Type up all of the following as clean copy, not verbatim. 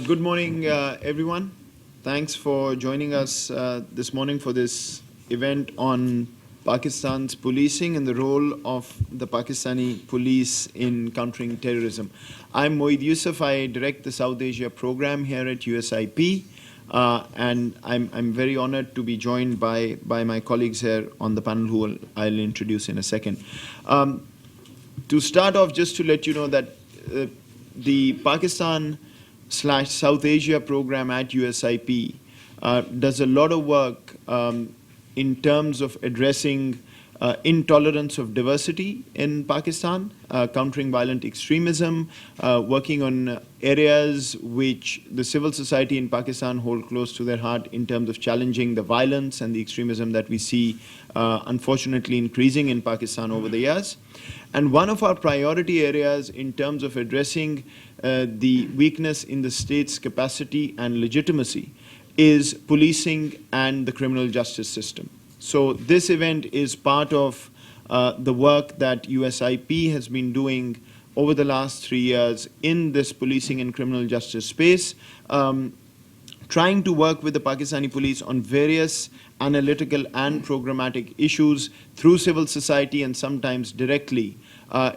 Good morning, everyone. Thanks for joining us this morning for this event on Pakistan's policing and the role of the Pakistani police in countering terrorism. I'm Moeed Yusuf. I direct the South Asia program here at USIP, and I'm very honored to be joined by my colleagues here on the panel, who I'll introduce in a second. To start off, just to let you know that the Pakistan/South Asia program at USIP does a lot of work in terms of addressing intolerance of diversity in Pakistan, countering violent extremism, working on areas which the civil society in Pakistan hold close to their heart in terms of challenging the violence and the extremism that we see unfortunately increasing in Pakistan over the years. And one of our priority areas in terms of addressing the weakness in the state's capacity and legitimacy is policing and the criminal justice system. So this event is part of the work that USIP has been doing over the last 3 years in this policing and criminal justice space, trying to work with the Pakistani police on various analytical and programmatic issues through civil society and sometimes directly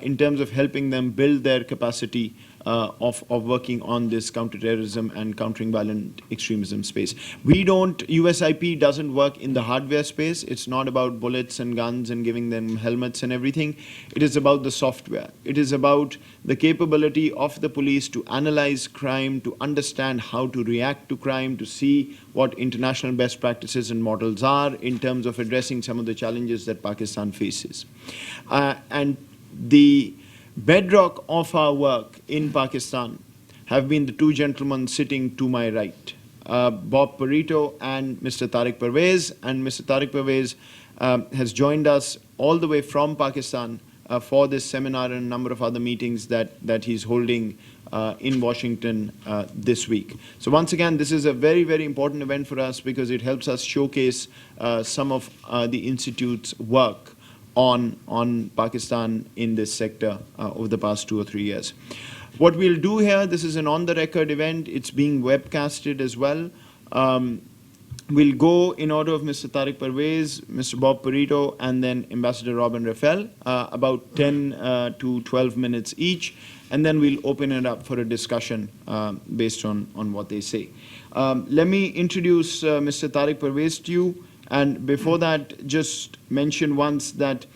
in terms of helping them build their capacity of working on this counterterrorism and countering violent extremism space. USIP doesn't work in the hardware space. It's not about bullets and guns and giving them helmets and everything. It is about the software. It is about the capability of the police to analyze crime, to understand how to react to crime, to see what international best practices and models are in terms of addressing some of the challenges that Pakistan faces. And the bedrock of our work in Pakistan have been the two gentlemen sitting to my right, Bob Perito and Mr. Tariq Pervez. And Mr. Tariq Pervez has joined us all the way from Pakistan for this seminar and a number of other meetings that he's holding in Washington this week. So once again, this is a very, very important event for us because it helps us showcase some of the Institute's work on Pakistan in this sector over the past 2 or 3 years. What we'll do here, this is an on-the-record event. It's being webcasted as well. We'll go in order of Mr. Tariq Pervez, Mr. Bob Perito, and then Ambassador Robin Rafael, about 10 to 12 minutes each, and then we'll open it up for a discussion based on what they say. Let me introduce Mr. Tariq Pervez to you. And before that, just mention once that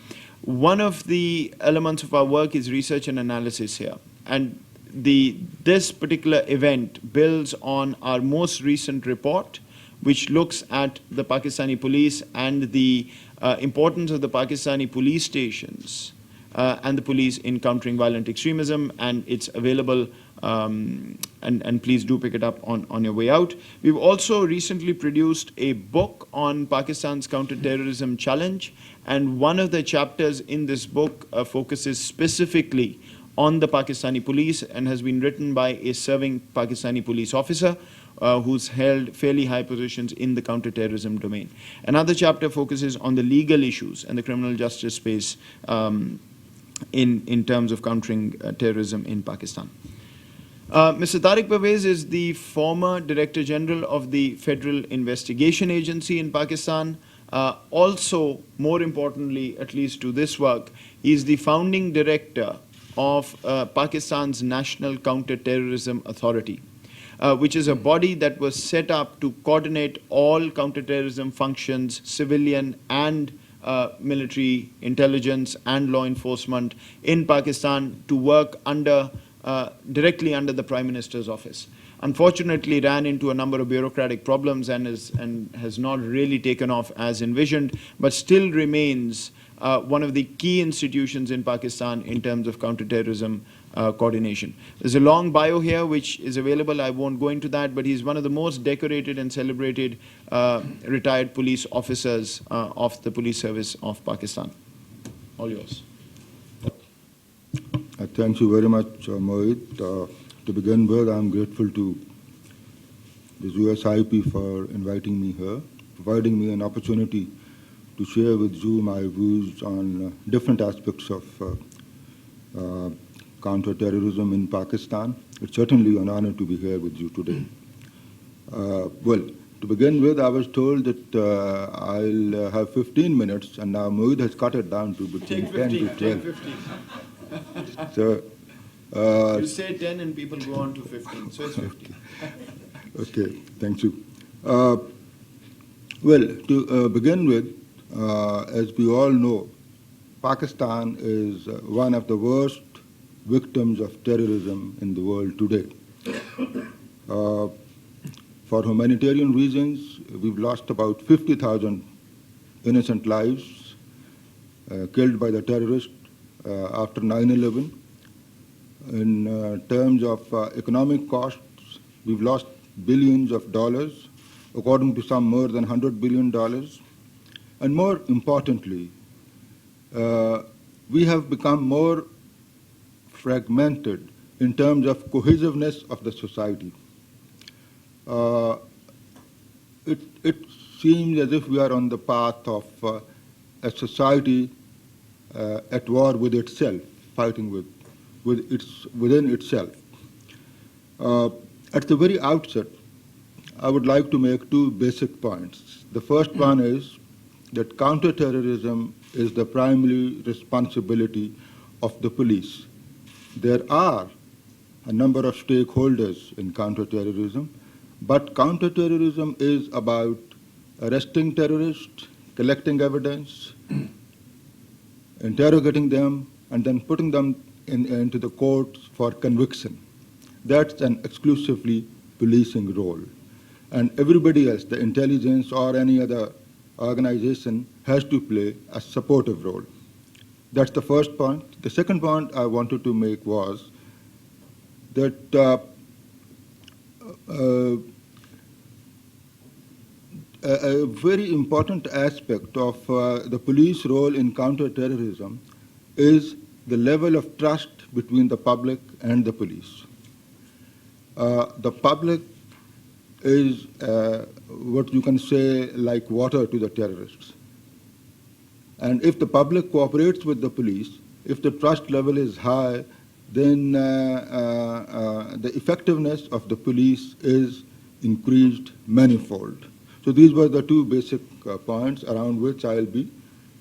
one of the elements of our work is research and analysis here. And this particular event builds on our most recent report, which looks at the Pakistani police and the importance of the Pakistani police stations and the police in countering violent extremism, and it's available, and please do pick it up on your way out. We've also recently produced a book on Pakistan's counterterrorism challenge, and one of the chapters in this book focuses specifically on the Pakistani police and has been written by a serving Pakistani police officer who's held fairly high positions in the counterterrorism domain. Another chapter focuses on the legal issues and the criminal justice space in terms of countering terrorism in Pakistan. Mr. Tariq Pervez is the former Director General of the Federal Investigation Agency in Pakistan. Also, more importantly, at least to this work, he is the founding director of Pakistan's National Counter-Terrorism Authority, which is a body that was set up to coordinate all counterterrorism functions, civilian and military intelligence and law enforcement in Pakistan, to work directly under the Prime Minister's office. Unfortunately, ran into a number of bureaucratic problems and has not really taken off as envisioned, but still remains one of the key institutions in Pakistan in terms of counterterrorism coordination. There's a long bio here which is available. I won't go into that, but he's one of the most decorated and celebrated retired police officers of the police service of Pakistan. All yours. Thank you very much, Moeed. To begin with, I'm grateful to the USIP for inviting me here, providing me an opportunity to share with you my views on different aspects of counterterrorism in Pakistan. It's certainly an honor to be here with you today. Well, to begin with, I was told that I'll have 15 minutes, and now Mohit has cut it down to between 10 to 12. Take 15. So, You say 10 and people go on to 15, so it's 15. okay, thank you. Well, to begin with, as we all know, Pakistan is one of the worst victims of terrorism in the world today. For humanitarian reasons, we've lost about 50,000 innocent lives killed by the terrorists after 9/11. In terms of economic costs, we've lost billions of dollars, according to some more than $100 billion. And more importantly, we have become more fragmented in terms of cohesiveness of the society. It seems as if we are on the path of a society at war with itself, fighting within itself. At the very outset, I would like to make two basic points. The first one is that counterterrorism is the primary responsibility of the police. There are a number of stakeholders in counterterrorism, but counterterrorism is about arresting terrorists, collecting evidence, interrogating them, and then putting them into the courts for conviction. That's an exclusively policing role. And everybody else, the intelligence or any other organization, has to play a supportive role. That's the first point. The second point I wanted to make was that a very important aspect of the police role in counterterrorism is the level of trust between the public and the police. The public is what you can say like water to the terrorists. And if the public cooperates with the police, if the trust level is high, then the effectiveness of the police is increased manifold. So these were the two basic points around which I'll be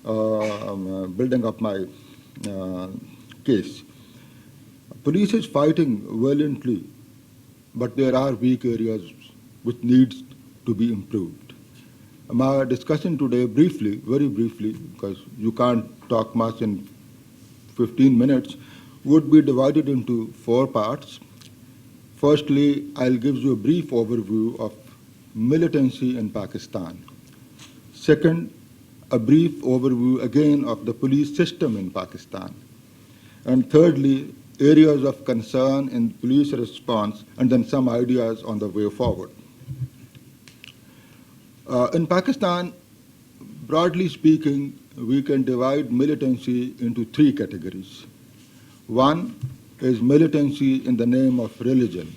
building up my case. Police is fighting valiantly, but there are weak areas which needs to be improved. My discussion today briefly, very briefly, because you can't talk much in 15 minutes, would be divided into 4 parts. Firstly, I'll give you a brief overview of militancy in Pakistan. Second, a brief overview again of the police system in Pakistan. And thirdly, areas of concern in police response, and then some ideas on the way forward. In Pakistan, broadly speaking, we can divide militancy into 3 categories. One is militancy in the name of religion.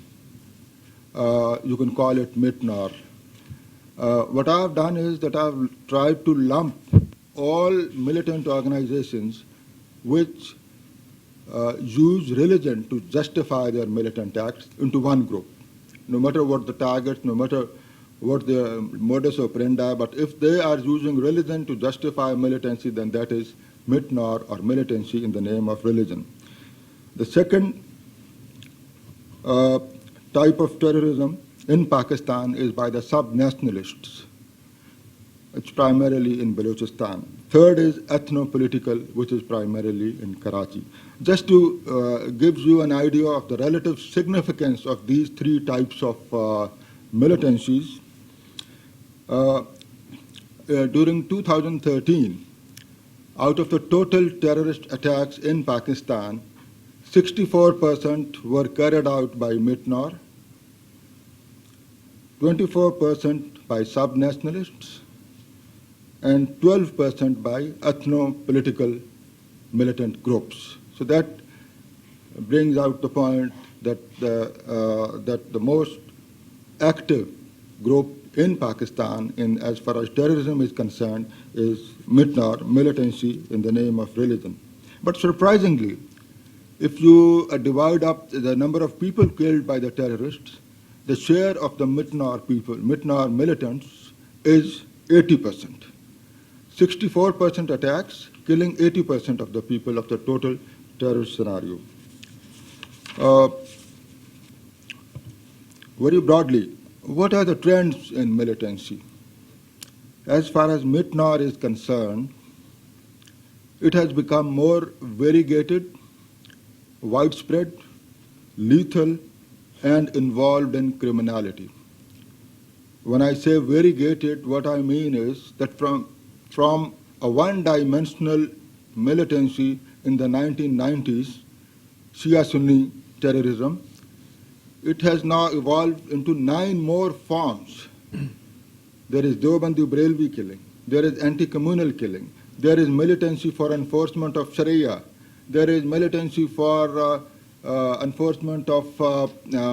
You can call it mitnar. What I've done is that I've tried to lump all militant organizations which use religion to justify their militant acts into one group, no matter what the targets, no matter what their modus operandi, but if they are using religion to justify militancy, then that is mitnar or militancy in the name of religion. The second type of terrorism in Pakistan is by the sub-nationalists. It's primarily in Balochistan. Third is ethno-political, which is primarily in Karachi. Just to give you an idea of the relative significance of these 3 types of militancies, during 2013, out of the total terrorist attacks in Pakistan, 64% were carried out by mitnar, 24% by sub-nationalists, and 12% by ethno-political militant groups. So that brings out the point that the most active group in Pakistan, as far as terrorism is concerned, is mitnar, militancy in the name of religion. But surprisingly, If you divide up the number of people killed by the terrorists, the share of the Myanmar people, Myanmar militants, is 80%. 64% attacks, killing 80% of the people of the total terrorist scenario. Very broadly, what are the trends in militancy? As far as Myanmar is concerned, it has become more variegated, widespread, lethal, and involved in criminality. When I say variegated, what I mean is that from a one-dimensional militancy in the 1990s, Shia-Sunni terrorism, it has now evolved into 9 more forms. There is Deobandi Barelvi killing, there is anti-communal killing, there is militancy for enforcement of Sharia, there is militancy for enforcement of what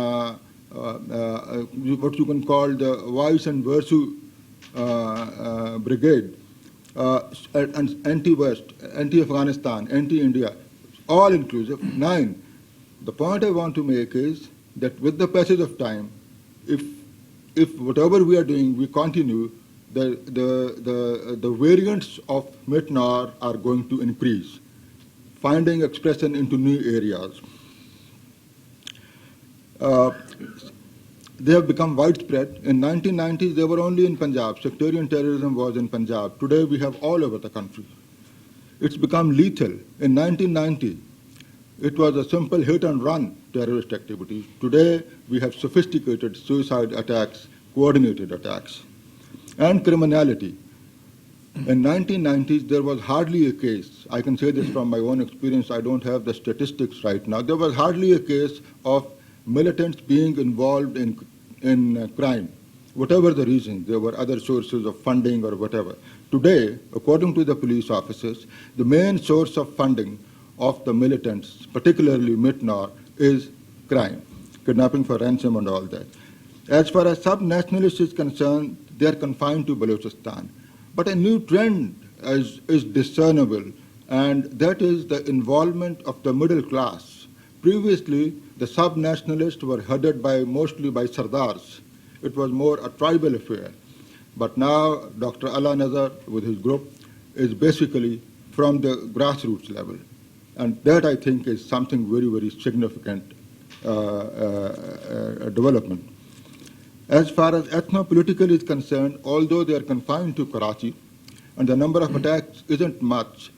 you can call the Vice and Virtue Brigade, anti-West, anti-Afghanistan, anti-India, all inclusive, 9. The point I want to make is that with the passage of time, if whatever we are doing, we continue, the variants of Myanmar are going to increase, finding expression into new areas. They have become widespread. In 1990s, they were only in Punjab. Sectarian terrorism was in Punjab. Today, we have all over the country. It's become lethal. In 1990, it was a simple hit-and-run terrorist activity. Today, we have sophisticated suicide attacks, coordinated attacks, and criminality. In 1990s, there was hardly a case, I can say this from my own experience, I don't have the statistics right now, there was hardly a case of militants being involved in crime, whatever the reason. There were other sources of funding or whatever. Today, according to the police officers, the main source of funding of the militants, particularly Myanmar, is crime, kidnapping for ransom and all that. As far as sub-nationalists is concerned, they are confined to Balochistan. But a new trend is discernible, and that is the involvement of the middle class. Previously, the sub-nationalists were headed mostly by Sardars. It was more a tribal affair. But now, Dr. Allah Nazar, with his group, is basically from the grassroots level. And that, I think, is something very, very significant development. As far as ethno-political is concerned, although they are confined to Karachi, and the number of attacks isn't much,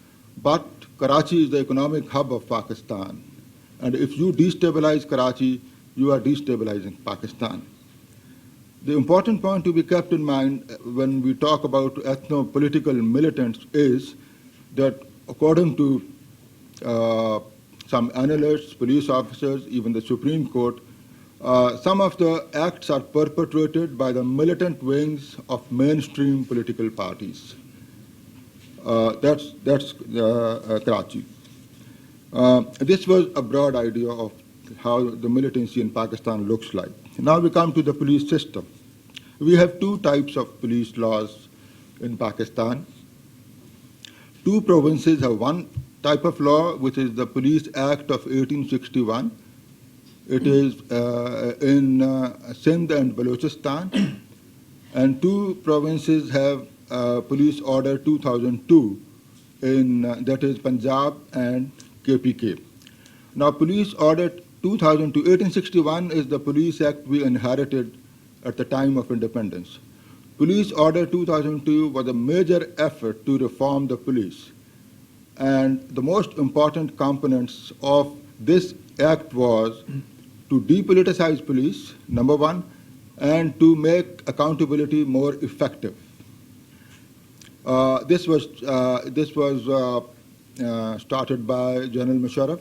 but Karachi is the economic hub of Pakistan. And if you destabilize Karachi, you are destabilizing Pakistan. The important point to be kept in mind when we talk about ethno-political militants is that according to some analysts, police officers, even the Supreme Court, some of the acts are perpetrated by the militant wings of mainstream political parties. That's Karachi. This was a broad idea of how the militancy in Pakistan looks like. Now we come to the police system. We have 2 types of police laws in Pakistan. 2 provinces have one type of law, which is the Police Act of 1861. It is in Sindh and Balochistan. And 2 provinces have Police Order 2002, that is Punjab and KPK. Now, Police Order 2002, 1861 is the Police Act we inherited at the time of independence. Police Order 2002 was a major effort to reform the police. And the most important components of this act was to depoliticize police, number 1, and to make accountability more effective. This was started by General Musharraf,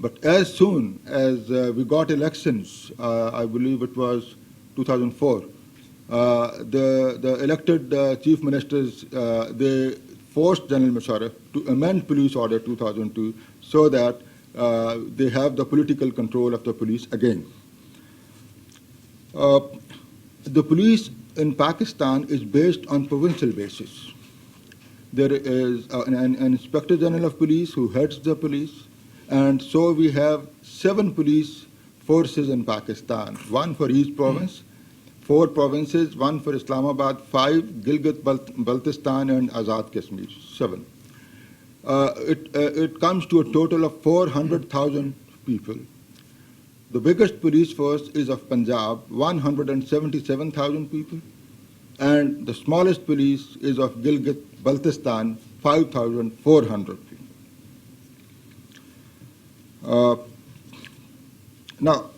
but as soon as we got elections, I believe it was 2004, the elected chief ministers, they forced General Musharraf to amend Police Order 2002 so that they have the political control of the police again. The police in Pakistan is based on provincial basis. There is an Inspector General of Police who heads the police. And so we have 7 police forces in Pakistan, 1 for each province, 4 provinces, 1 for Islamabad, 5, Gilgit-Baltistan and Azad Kashmir, 7. It comes to a total of 400,000 people. The biggest police force is of Punjab, 177,000 people, and the smallest police is of Gilgit-Baltistan, 5,400 people. Now,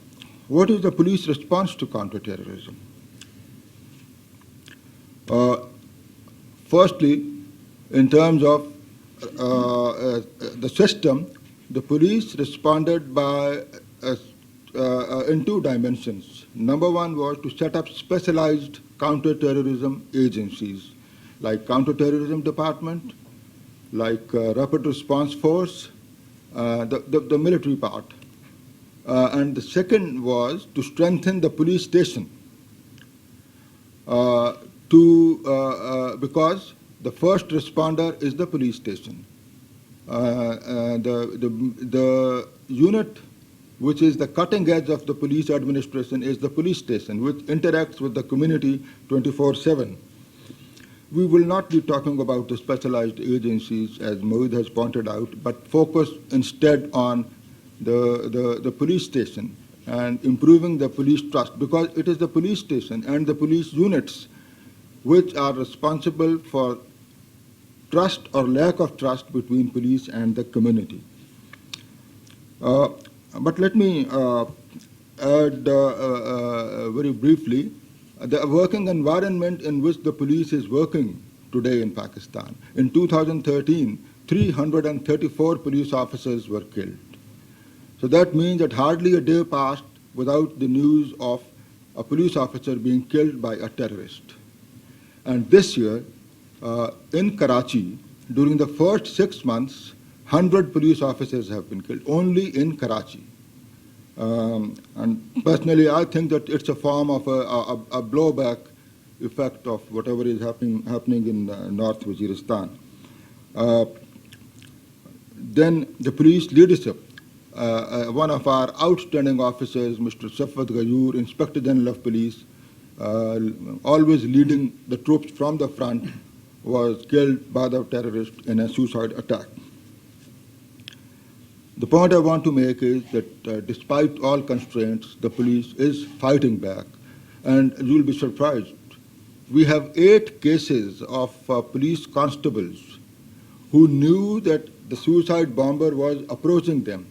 what is the police response to counterterrorism? Firstly, in terms of the system, the police responded by in 2 dimensions. Number 1 was to set up specialized counterterrorism agencies, like Counterterrorism Department, like Rapid Response Force, the military part. And the second was to strengthen the police station because the first responder is the police station. The unit which is the cutting edge of the police administration is the police station, which interacts with the community 24/7. We will not be talking about the specialized agencies, as Mohid has pointed out, but focus instead on the police station and improving the police trust, because it is the police station and the police units which are responsible for trust or lack of trust between police and the community. But let me add very briefly the working environment in which the police is working today in Pakistan. In 2013, 334 police officers were killed. So that means that hardly a day passed without the news of a police officer being killed by a terrorist. And this year, in Karachi, during the first 6 months, 100 police officers have been killed, only in Karachi. And personally, I think that it's a form of a blowback effect of whatever is happening in North Waziristan. Then the police leadership. One of our outstanding officers, Mr. Safwat Ghayur, Inspector General of Police, always leading the troops from the front, was killed by the terrorist in a suicide attack. The point I want to make is that despite all constraints, the police is fighting back. And you'll be surprised. We have 8 cases of police constables who knew that the suicide bomber was approaching them.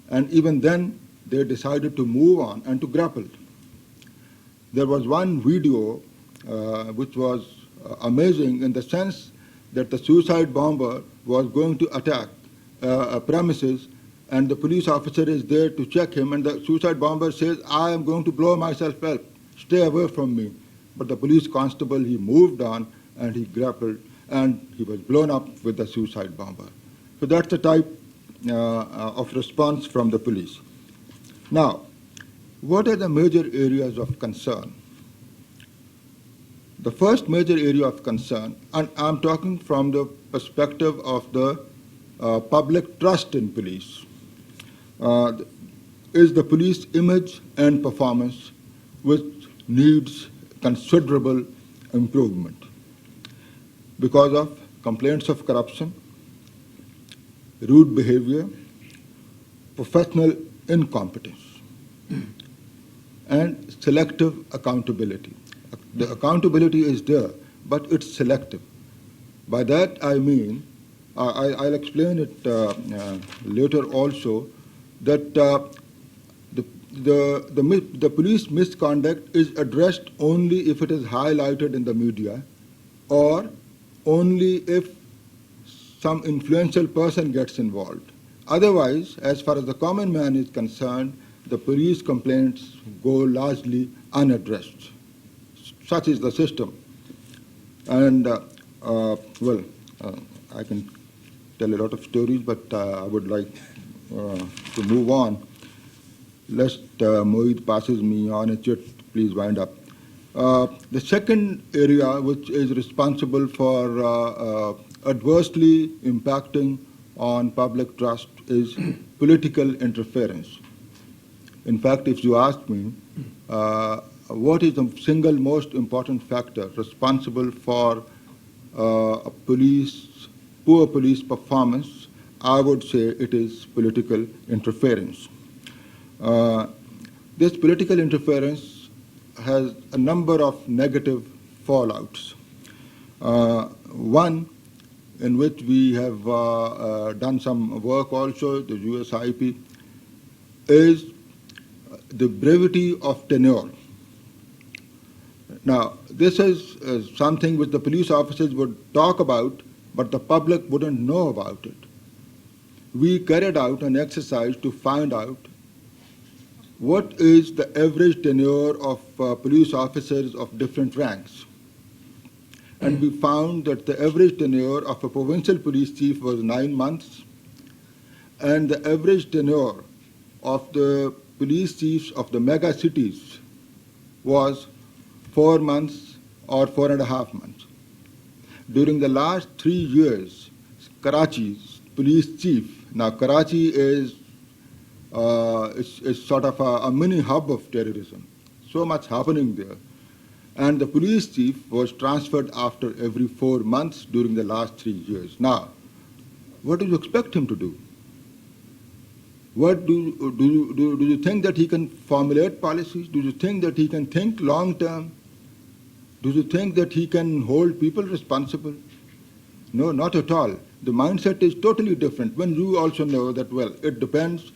And even then, they decided to move on and to grapple. There was one video which was amazing in the sense that the suicide bomber was going to attack premises, and the police officer is there to check him, and the suicide bomber says, "I am going to blow myself up, stay away from me." But the police constable, he moved on and he grappled, and he was blown up with the suicide bomber. So that's the type of response from the police. Now, what are the major areas of concern? The first major area of concern, and I'm talking from the perspective of the public trust in police, is the police image and performance, which needs considerable improvement because of complaints of corruption, rude behavior, professional incompetence, and selective accountability. The accountability is there, but it's selective. By that I mean, I'll explain it later also, that the police misconduct is addressed only if it is highlighted in the media, or only if some influential person gets involved. Otherwise, as far as the common man is concerned, the police complaints go largely unaddressed. Such is the system. And, I can tell a lot of stories, but I would like to move on. Lest Mohit passes me on a chit, please wind up. The second area which is responsible for adversely impacting on public trust is political interference. In fact, if you ask me, what is the single most important factor responsible for poor police performance, I would say it is political interference. This political interference has a number of negative fallouts. One, in which we have done some work also, the USIP, is the brevity of tenure. Now, this is something which the police officers would talk about, but the public wouldn't know about it. We carried out an exercise to find out what is the average tenure of police officers of different ranks. And we found that the average tenure of a provincial police chief was 9 months, and the average tenure of the police chiefs of the megacities was 4 months or 4.5 months. During the last 3 years, Karachi's police chief, now Karachi is sort of a mini hub of terrorism, so much happening there. And the police chief was transferred after every 4 months during the last 3 years. Now, what do you expect him to do? What do you think that he can formulate policies? Do you think that he can think long term? Do you think that he can hold people responsible? No, not at all. The mindset is totally different. When you also know that, well, it depends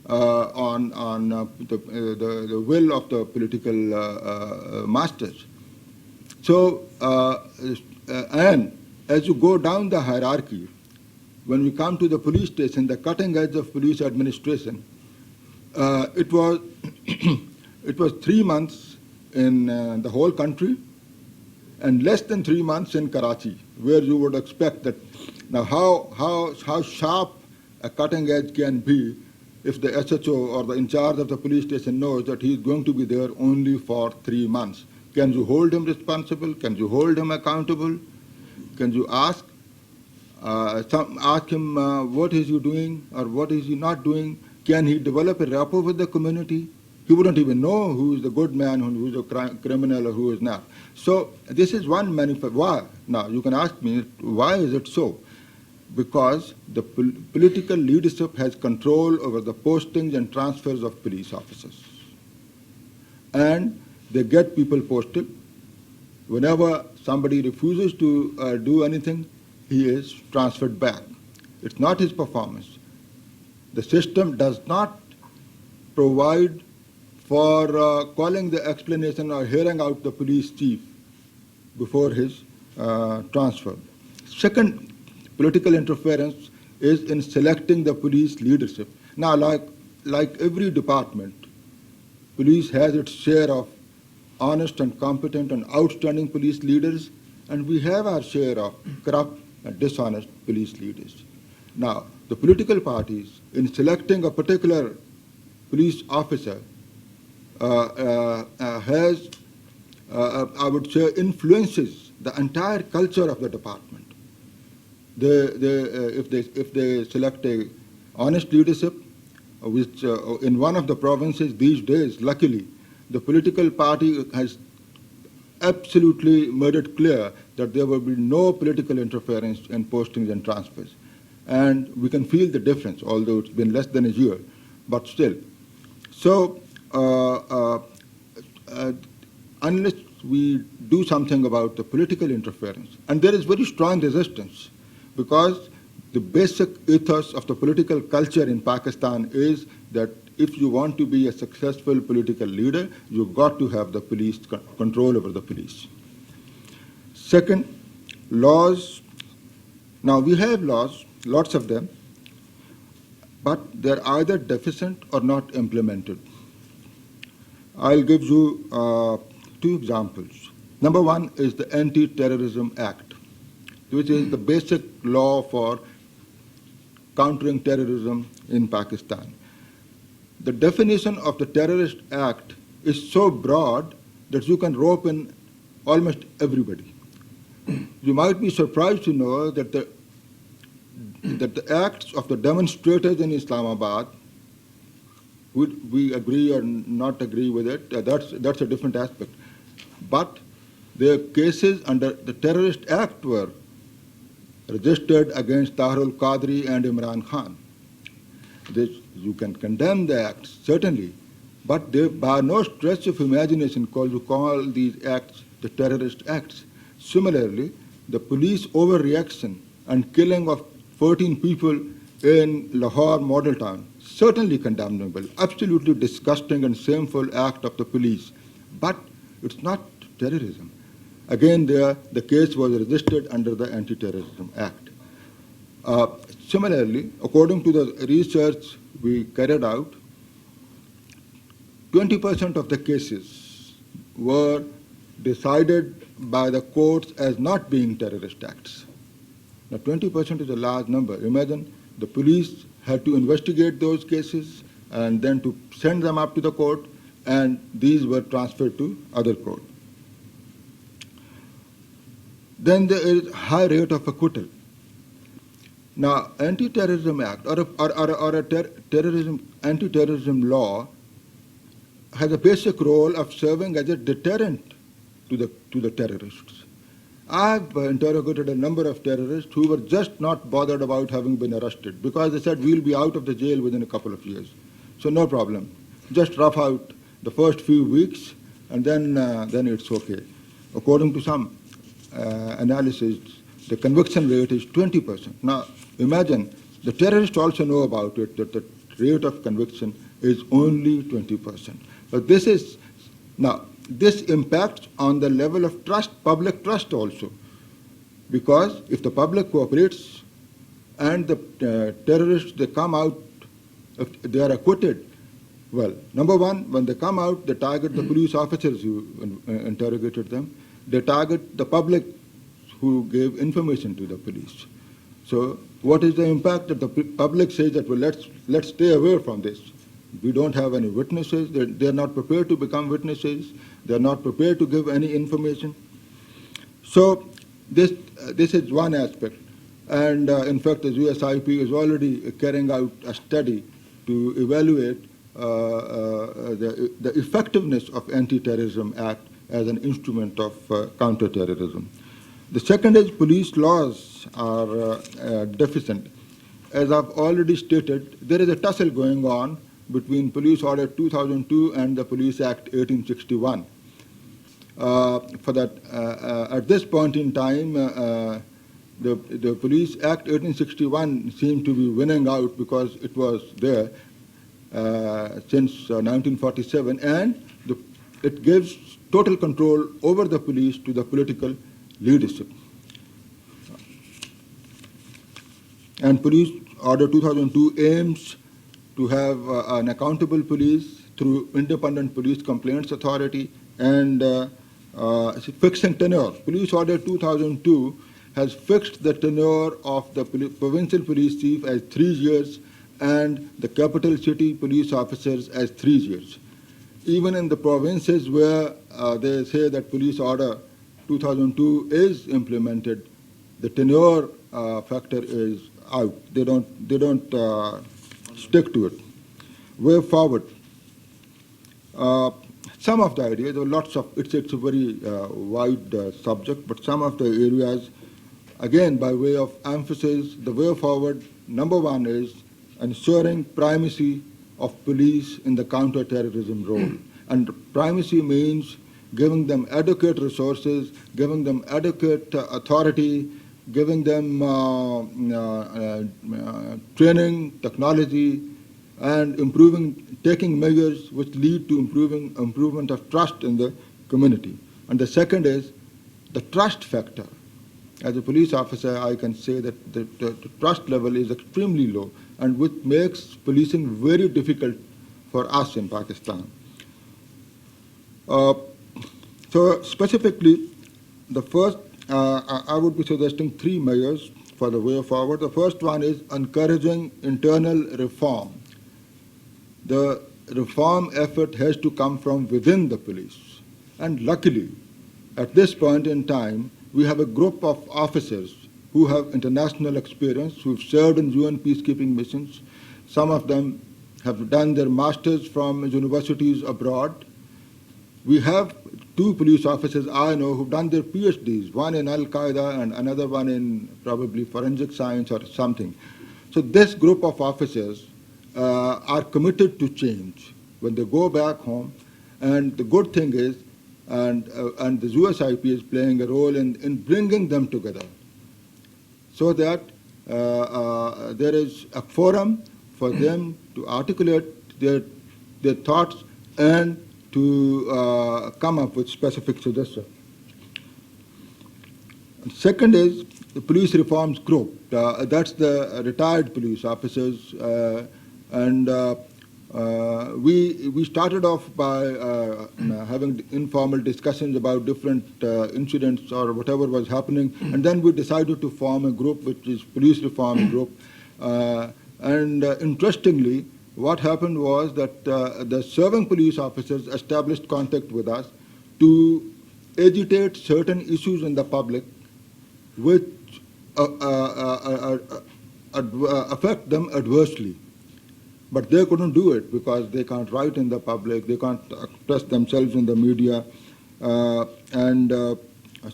on the will of the political masters. So, and as you go down the hierarchy, when we come to the police station, the cutting edge of police administration, it was it was 3 months in the whole country, and less than 3 months in Karachi, where you would expect that. Now, how sharp a cutting edge can be if the SHO or the in charge of the police station knows that he is going to be there only for 3 months. Can you hold him responsible? Can you hold him accountable? Can you ask him what is he doing or what is he not doing? Can he develop a rapport with the community? He wouldn't even know who is the good man, who is a criminal, or who is not. So this is one manifest. Why? Now, you can ask me, why is it so? Because the political leadership has control over the postings and transfers of police officers. And they get people posted. Whenever somebody refuses to do anything, he is transferred back. It's not his performance. The system does not provide for calling the explanation or hearing out the police chief before his transfer. Second, political interference is in selecting the police leadership. Now, like every department, police has its share of honest and competent and outstanding police leaders, and we have our share of corrupt and dishonest police leaders. Now, the political parties, in selecting a particular police officer, has, I would say, influences the entire culture of the department. If they select a honest leadership, which in one of the provinces these days, luckily, the political party has absolutely made it clear that there will be no political interference in postings and transfers. And we can feel the difference, although it's been less than a year, but still. So, unless we do something about the political interference, and there is very strong resistance, because the basic ethos of the political culture in Pakistan is that if you want to be a successful political leader, you've got to have the police control over the police. Second, laws. Now, we have laws, lots of them, but they're either deficient or not implemented. I'll give you 2 examples. Number one is the Anti-Terrorism Act, which is the basic law for countering terrorism in Pakistan. The definition of the Terrorist Act is so broad that you can rope in almost everybody. You might be surprised to know that the acts of the demonstrators in Islamabad, would we agree or not agree with it? That's a different aspect. But their cases under the Terrorist Act were registered against Tahir al-Qadri and Imran Khan. You can condemn the acts, certainly, but they, by no stretch of imagination, call these acts the terrorist acts. Similarly, the police overreaction and killing of 14 people in Lahore model town, certainly condemnable, absolutely disgusting and shameful act of the police, but it's not terrorism. Again, there, the case was registered under the Anti-Terrorism Act. Similarly, according to the research we carried out, 20% of the cases were decided by the courts as not being terrorist acts. Now, 20% is a large number. Imagine the police had to investigate those cases and then to send them up to the court, and these were transferred to other court. Then there is high rate of acquittal. Now, Anti-Terrorism Act or anti-terrorism law has a basic role of serving as a deterrent to the terrorists. I've interrogated a number of terrorists who were just not bothered about having been arrested because they said we'll be out of the jail within a couple of years. So no problem. Just rough out the first few weeks and then it's okay. According to some analysis, the conviction rate is 20%. Now imagine, the terrorists also know about it, that the rate of conviction is only 20%. But this impacts on the level of trust, public trust also. Because if the public cooperates and the terrorists, they come out, if they are acquitted, well, number one, when they come out, they target the police officers who interrogated them. They target the public who gave information to the police. So what is the impact that the public says that, well, let's stay away from this. We don't have any witnesses. They're not prepared to become witnesses. They're not prepared to give any information. So this is one aspect. And in fact, the USIP is already carrying out a study to evaluate the effectiveness of Anti-Terrorism Act as an instrument of counterterrorism. The second is police laws are deficient. As I've already stated, there is a tussle going on between Police Order 2002 and the Police Act 1861. At this point in time, the Police Act 1861 seemed to be winning out because it was there since 1947, and it gives total control over the police to the political leadership. And Police Order 2002 aims to have an accountable police through independent police complaints authority and fixing tenure. Police Order 2002 has fixed the tenure of the provincial police chief as 3 years and the capital city police officers as 3 years. Even in the provinces where they say that Police Order 2002 is implemented, the tenure factor is out. They don't stick to it. Way forward. Some of the ideas, there are lots of, it's a very wide subject, but some of the areas, again, by way of emphasis, the way forward, number one is ensuring primacy of police in the counter-terrorism role. And primacy means giving them adequate resources, giving them adequate authority, giving them training, technology, and taking measures which lead to improvement of trust in the community. And the second is the trust factor. As a police officer, I can say that the trust level is extremely low, and which makes policing very difficult for us in Pakistan. So specifically, the first, I would be suggesting 3 measures for the way forward. The first one is encouraging internal reform. The reform effort has to come from within the police. And luckily, at this point in time, we have a group of officers who have international experience, who've served in UN peacekeeping missions. Some of them have done their masters from universities abroad. We have 2 police officers I know who've done their PhDs, one in Al-Qaeda and another one in probably forensic science or something. So this group of officers are committed to change when they go back home. And the good thing is, and the USIP is playing a role in bringing them together so that there is a forum for them to articulate their thoughts and to come up with specific suggestions. Second is the police reforms group. That's the retired police officers, and we started off by having informal discussions about different incidents or whatever was happening, and then we decided to form a group which is police reform group. Interestingly, what happened was that the serving police officers established contact with us to agitate certain issues in the public which affect them adversely. But they couldn't do it because they can't write in the public, they can't express themselves in the media.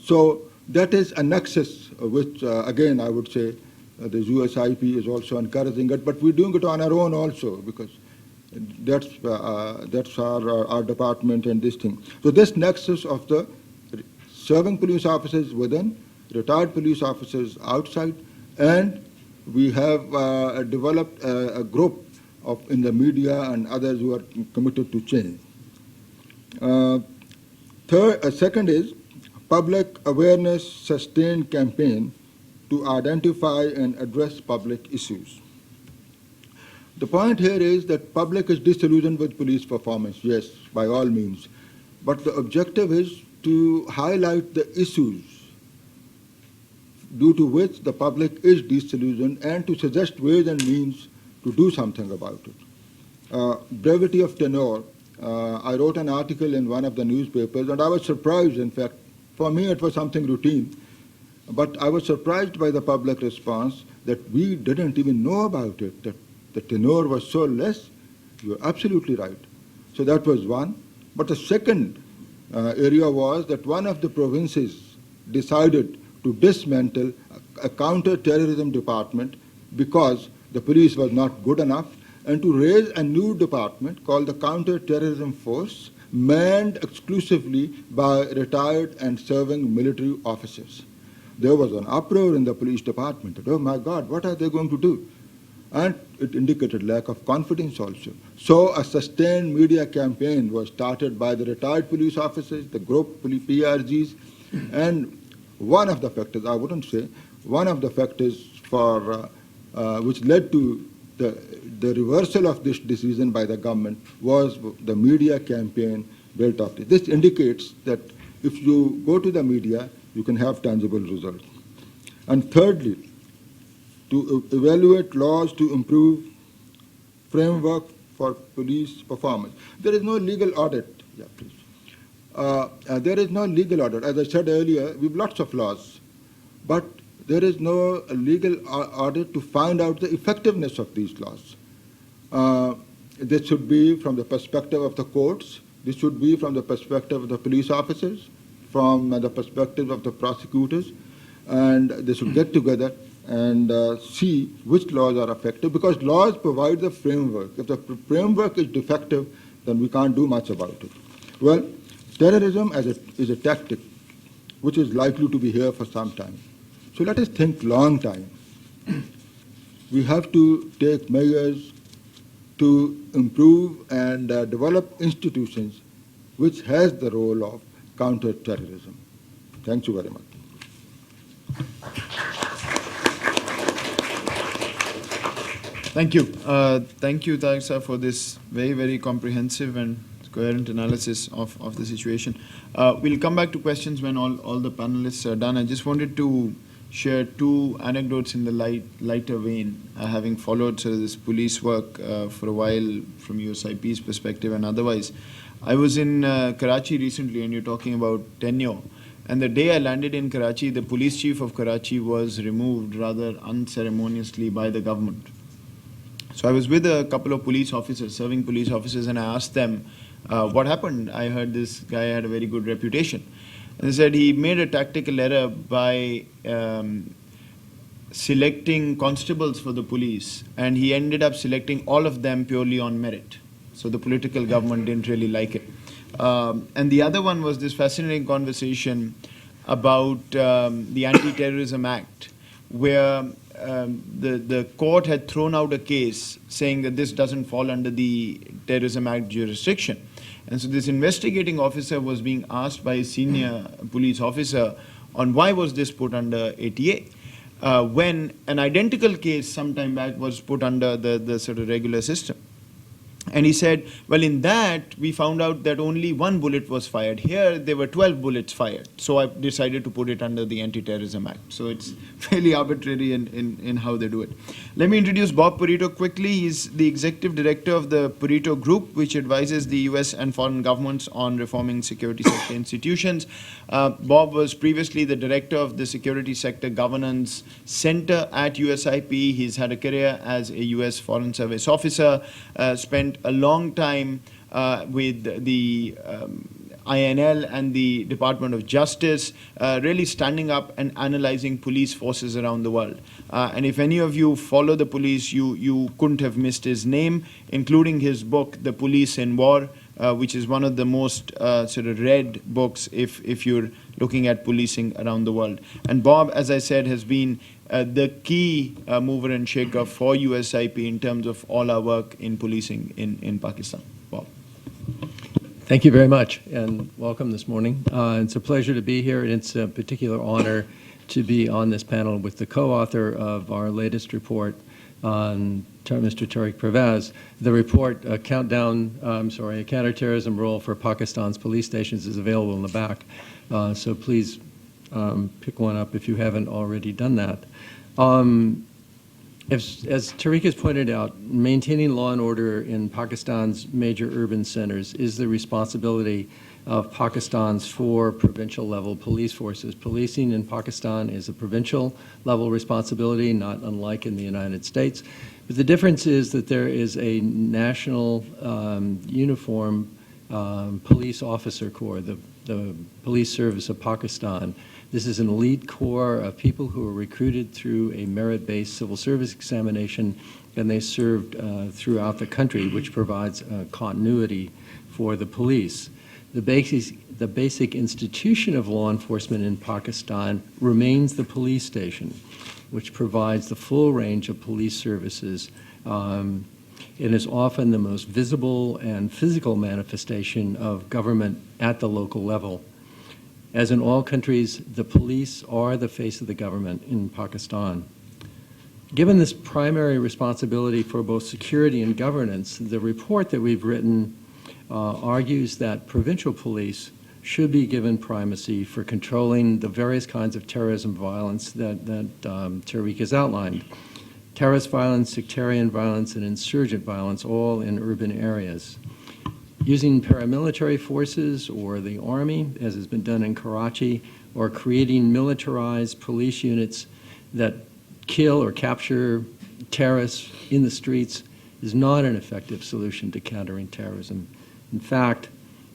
So that is a nexus which, again, I would say, the USIP is also encouraging it, but we're doing it on our own also because that's our department and this thing. So this nexus of the serving police officers within, retired police officers outside, and we have developed a group in the media and others who are committed to change. Second is public awareness sustained campaign to identify and address public issues. The point here is that public is disillusioned with police performance, yes, by all means. But the objective is to highlight the issues due to which the public is disillusioned and to suggest ways and means to do something about it. Brevity of tenure. I wrote an article in one of the newspapers, and I was surprised, in fact. For me, it was something routine. But I was surprised by the public response that we didn't even know about it, that the tenure was so less. You're absolutely right. So that was one. But the second area was that one of the provinces decided to dismantle a counter-terrorism department because the police was not good enough, and to raise a new department called the Counter-Terrorism Force, manned exclusively by retired and serving military officers. There was an uproar in the police department that, oh my God, what are they going to do? And it indicated lack of confidence also. So a sustained media campaign was started by the retired police officers, the group PRGs, and one of the factors, I wouldn't say, one of the factors for which led to the reversal of this decision by the government was the media campaign built up. This indicates that if you go to the media, you can have tangible results. And thirdly, to evaluate laws to improve framework for police performance. There is no legal audit. Yeah, please. There is no legal audit. As I said earlier, we have lots of laws, but there is no legal audit to find out the effectiveness of these laws. This should be from the perspective of the courts. This should be from the perspective of the police officers, from the perspective of the prosecutors, and they should get together and see which laws are effective, because laws provide the framework. If the framework is defective, then we can't do much about it. Well, terrorism is a tactic which is likely to be here for some time. So let us think long time. We have to take measures to improve and develop institutions which has the role of counter-terrorism. Thank you very much. Thank you. Thank you, Tariq sir, for this very, very comprehensive and coherent analysis of the situation. We'll come back to questions when all the panelists are done. I just wanted to share two anecdotes in the lighter vein, having followed this police work for a while from USIP's perspective and otherwise. I was in Karachi recently, and you're talking about tenure. And the day I landed in Karachi, the police chief of Karachi was removed rather unceremoniously by the government. So I was with a couple of police officers, serving police officers, and I asked them, what happened? I heard this guy had a very good reputation. And they said he made a tactical error by selecting constables for the police, and he ended up selecting all of them purely on merit. So the political government didn't really like it. And the other one was this fascinating conversation about the Anti-Terrorism Act, where the court had thrown out a case saying that this doesn't fall under the Terrorism Act jurisdiction. And so this investigating officer was being asked by a senior police officer on why was this put under ATA, when an identical case some time back was put under the sort of regular system. And he said, well, in that, we found out that only one bullet was fired. Here, there were 12 bullets fired. So I decided to put it under the Anti-Terrorism Act. So it's fairly arbitrary in how they do it. Let me introduce Bob Purito quickly. He's the executive director of the Purito Group, which advises the US and foreign governments on reforming security sector institutions. Bob was previously the director of the Security Sector Governance Center at USIP. He's had a career as a US Foreign Service officer, spent a long time with the INL and the Department of Justice, really standing up and analyzing police forces around the world. And if any of you follow the police, you couldn't have missed his name, including his book, The Police in War, which is one of the most sort of read books if you're looking at policing around the world. And Bob, as I said, has been the key mover and shaker for USIP in terms of all our work in policing in Pakistan. Bob. Thank you very much, and welcome this morning. It's a pleasure to be here, and it's a particular honor to be on this panel with the co-author of our latest report on Mr. Tariq Pervez. The report, a Counterterrorism Role for Pakistan's Police Stations, is available in the back. So please pick one up if you haven't already done that. As Tariq has pointed out, maintaining law and order in Pakistan's major urban centers is the responsibility of Pakistan's 4 provincial-level police forces. Policing in Pakistan is a provincial-level responsibility, not unlike in the United States. But the difference is that there is a national uniform police officer corps, the Police Service of Pakistan. This is an elite corps of people who are recruited through a merit-based civil service examination, and they served throughout the country, which provides continuity for the police. The basic institution of law enforcement in Pakistan remains the police station, which provides the full range of police services. It is often the most visible and physical manifestation of government at the local level. As in all countries, the police are the face of the government in Pakistan. Given this primary responsibility for both security and governance, the report that we've written argues that provincial police should be given primacy for controlling the various kinds of terrorism violence that Tariq has outlined. Terrorist violence, sectarian violence, and insurgent violence, all in urban areas. Using paramilitary forces or the army, as has been done in Karachi, or creating militarized police units that kill or capture terrorists in the streets is not an effective solution to countering terrorism. In fact,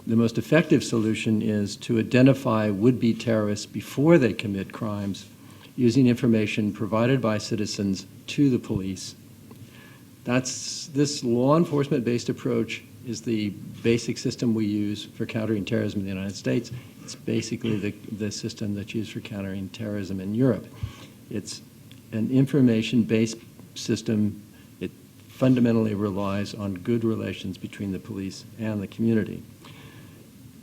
the most effective solution is to identify would-be terrorists before they commit crimes using information provided by citizens to the police. This law enforcement-based approach is the basic system we use for countering terrorism in the United States. It's basically the system that's used for countering terrorism in Europe. It's an information-based system. It fundamentally relies on good relations between the police and the community.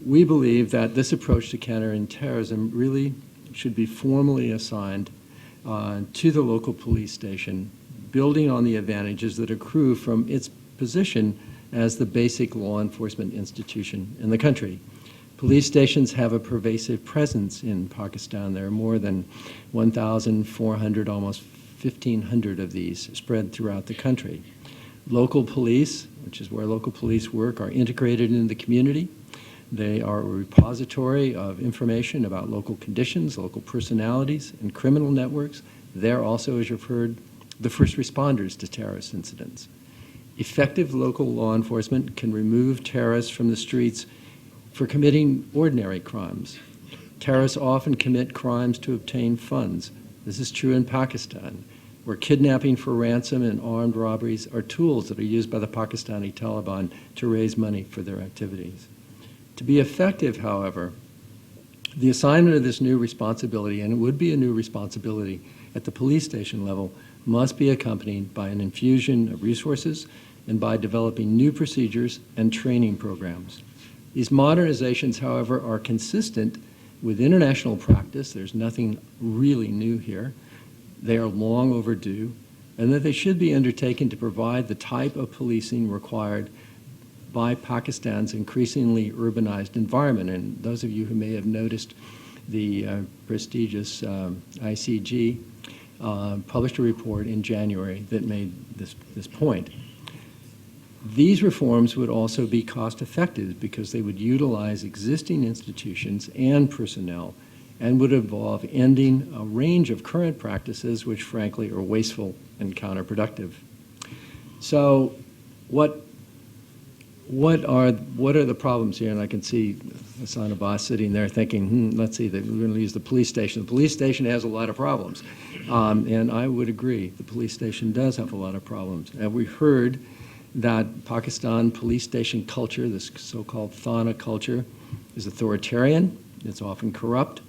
We believe that this approach to countering terrorism really should be formally assigned to the local police station, building on the advantages that accrue from its position as the basic law enforcement institution in the country. Police stations have a pervasive presence in Pakistan. There are more than 1,400, almost 1,500 of these spread throughout the country. Local police, which is where local police work, are integrated in the community. They are a repository of information about local conditions, local personalities, and criminal networks. They're also, as you've heard, the first responders to terrorist incidents. Effective local law enforcement can remove terrorists from the streets for committing ordinary crimes. Terrorists often commit crimes to obtain funds. This is true in Pakistan, where kidnapping for ransom and armed robberies are tools that are used by the Pakistani Taliban to raise money for their activities. To be effective, however, the assignment of this new responsibility, and it would be a new responsibility at the police station level, must be accompanied by an infusion of resources and by developing new procedures and training programs. These modernizations, however, are consistent with international practice. There's nothing really new here. They are long overdue, and that they should be undertaken to provide the type of policing required by Pakistan's increasingly urbanized environment. And those of you who may have noticed the prestigious ICG published a report in January that made this point. These reforms would also be cost-effective because they would utilize existing institutions and personnel and would involve ending a range of current practices which, frankly, are wasteful and counterproductive. So what are the problems here? And I can see Hassan Abbas sitting there thinking, let's see, we're going to use the police station. The police station has a lot of problems. And I would agree, the police station does have a lot of problems. And we heard that Pakistan police station culture, this so-called Thana culture, is authoritarian, it's often corrupt,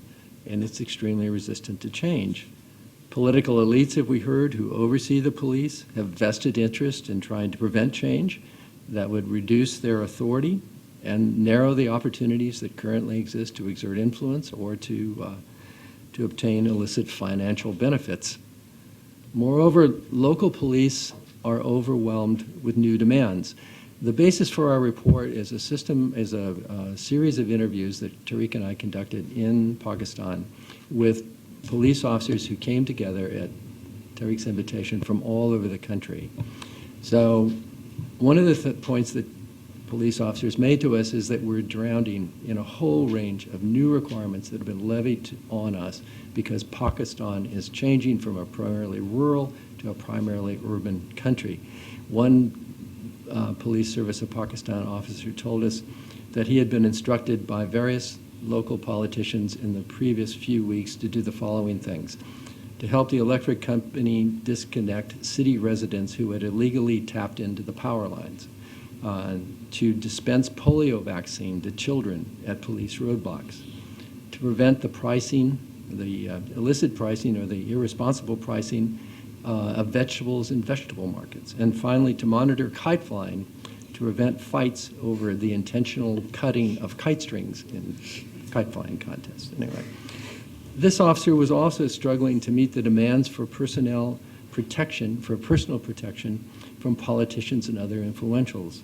and it's extremely resistant to change. Political elites, have we heard, who oversee the police have vested interest in trying to prevent change that would reduce their authority and narrow the opportunities that currently exist to exert influence or to obtain illicit financial benefits. Moreover, local police are overwhelmed with new demands. The basis for our report is a series of interviews that Tariq and I conducted in Pakistan with police officers who came together at Tariq's invitation from all over the country. So one of the points that police officers made to us is that we're drowning in a whole range of new requirements that have been levied on us because Pakistan is changing from a primarily rural to a primarily urban country. One police service of Pakistan officer told us that he had been instructed by various local politicians in the previous few weeks to do the following things: to help the electric company disconnect city residents who had illegally tapped into the power lines, to dispense polio vaccine to children at police roadblocks, to prevent the pricing, the illicit pricing or the irresponsible pricing of vegetables in vegetable markets, and finally to monitor kite flying to prevent fights over the intentional cutting of kite strings in kite flying contests. Anyway, this officer was also struggling to meet the demands for personnel protection, for personal protection from politicians and other influentials.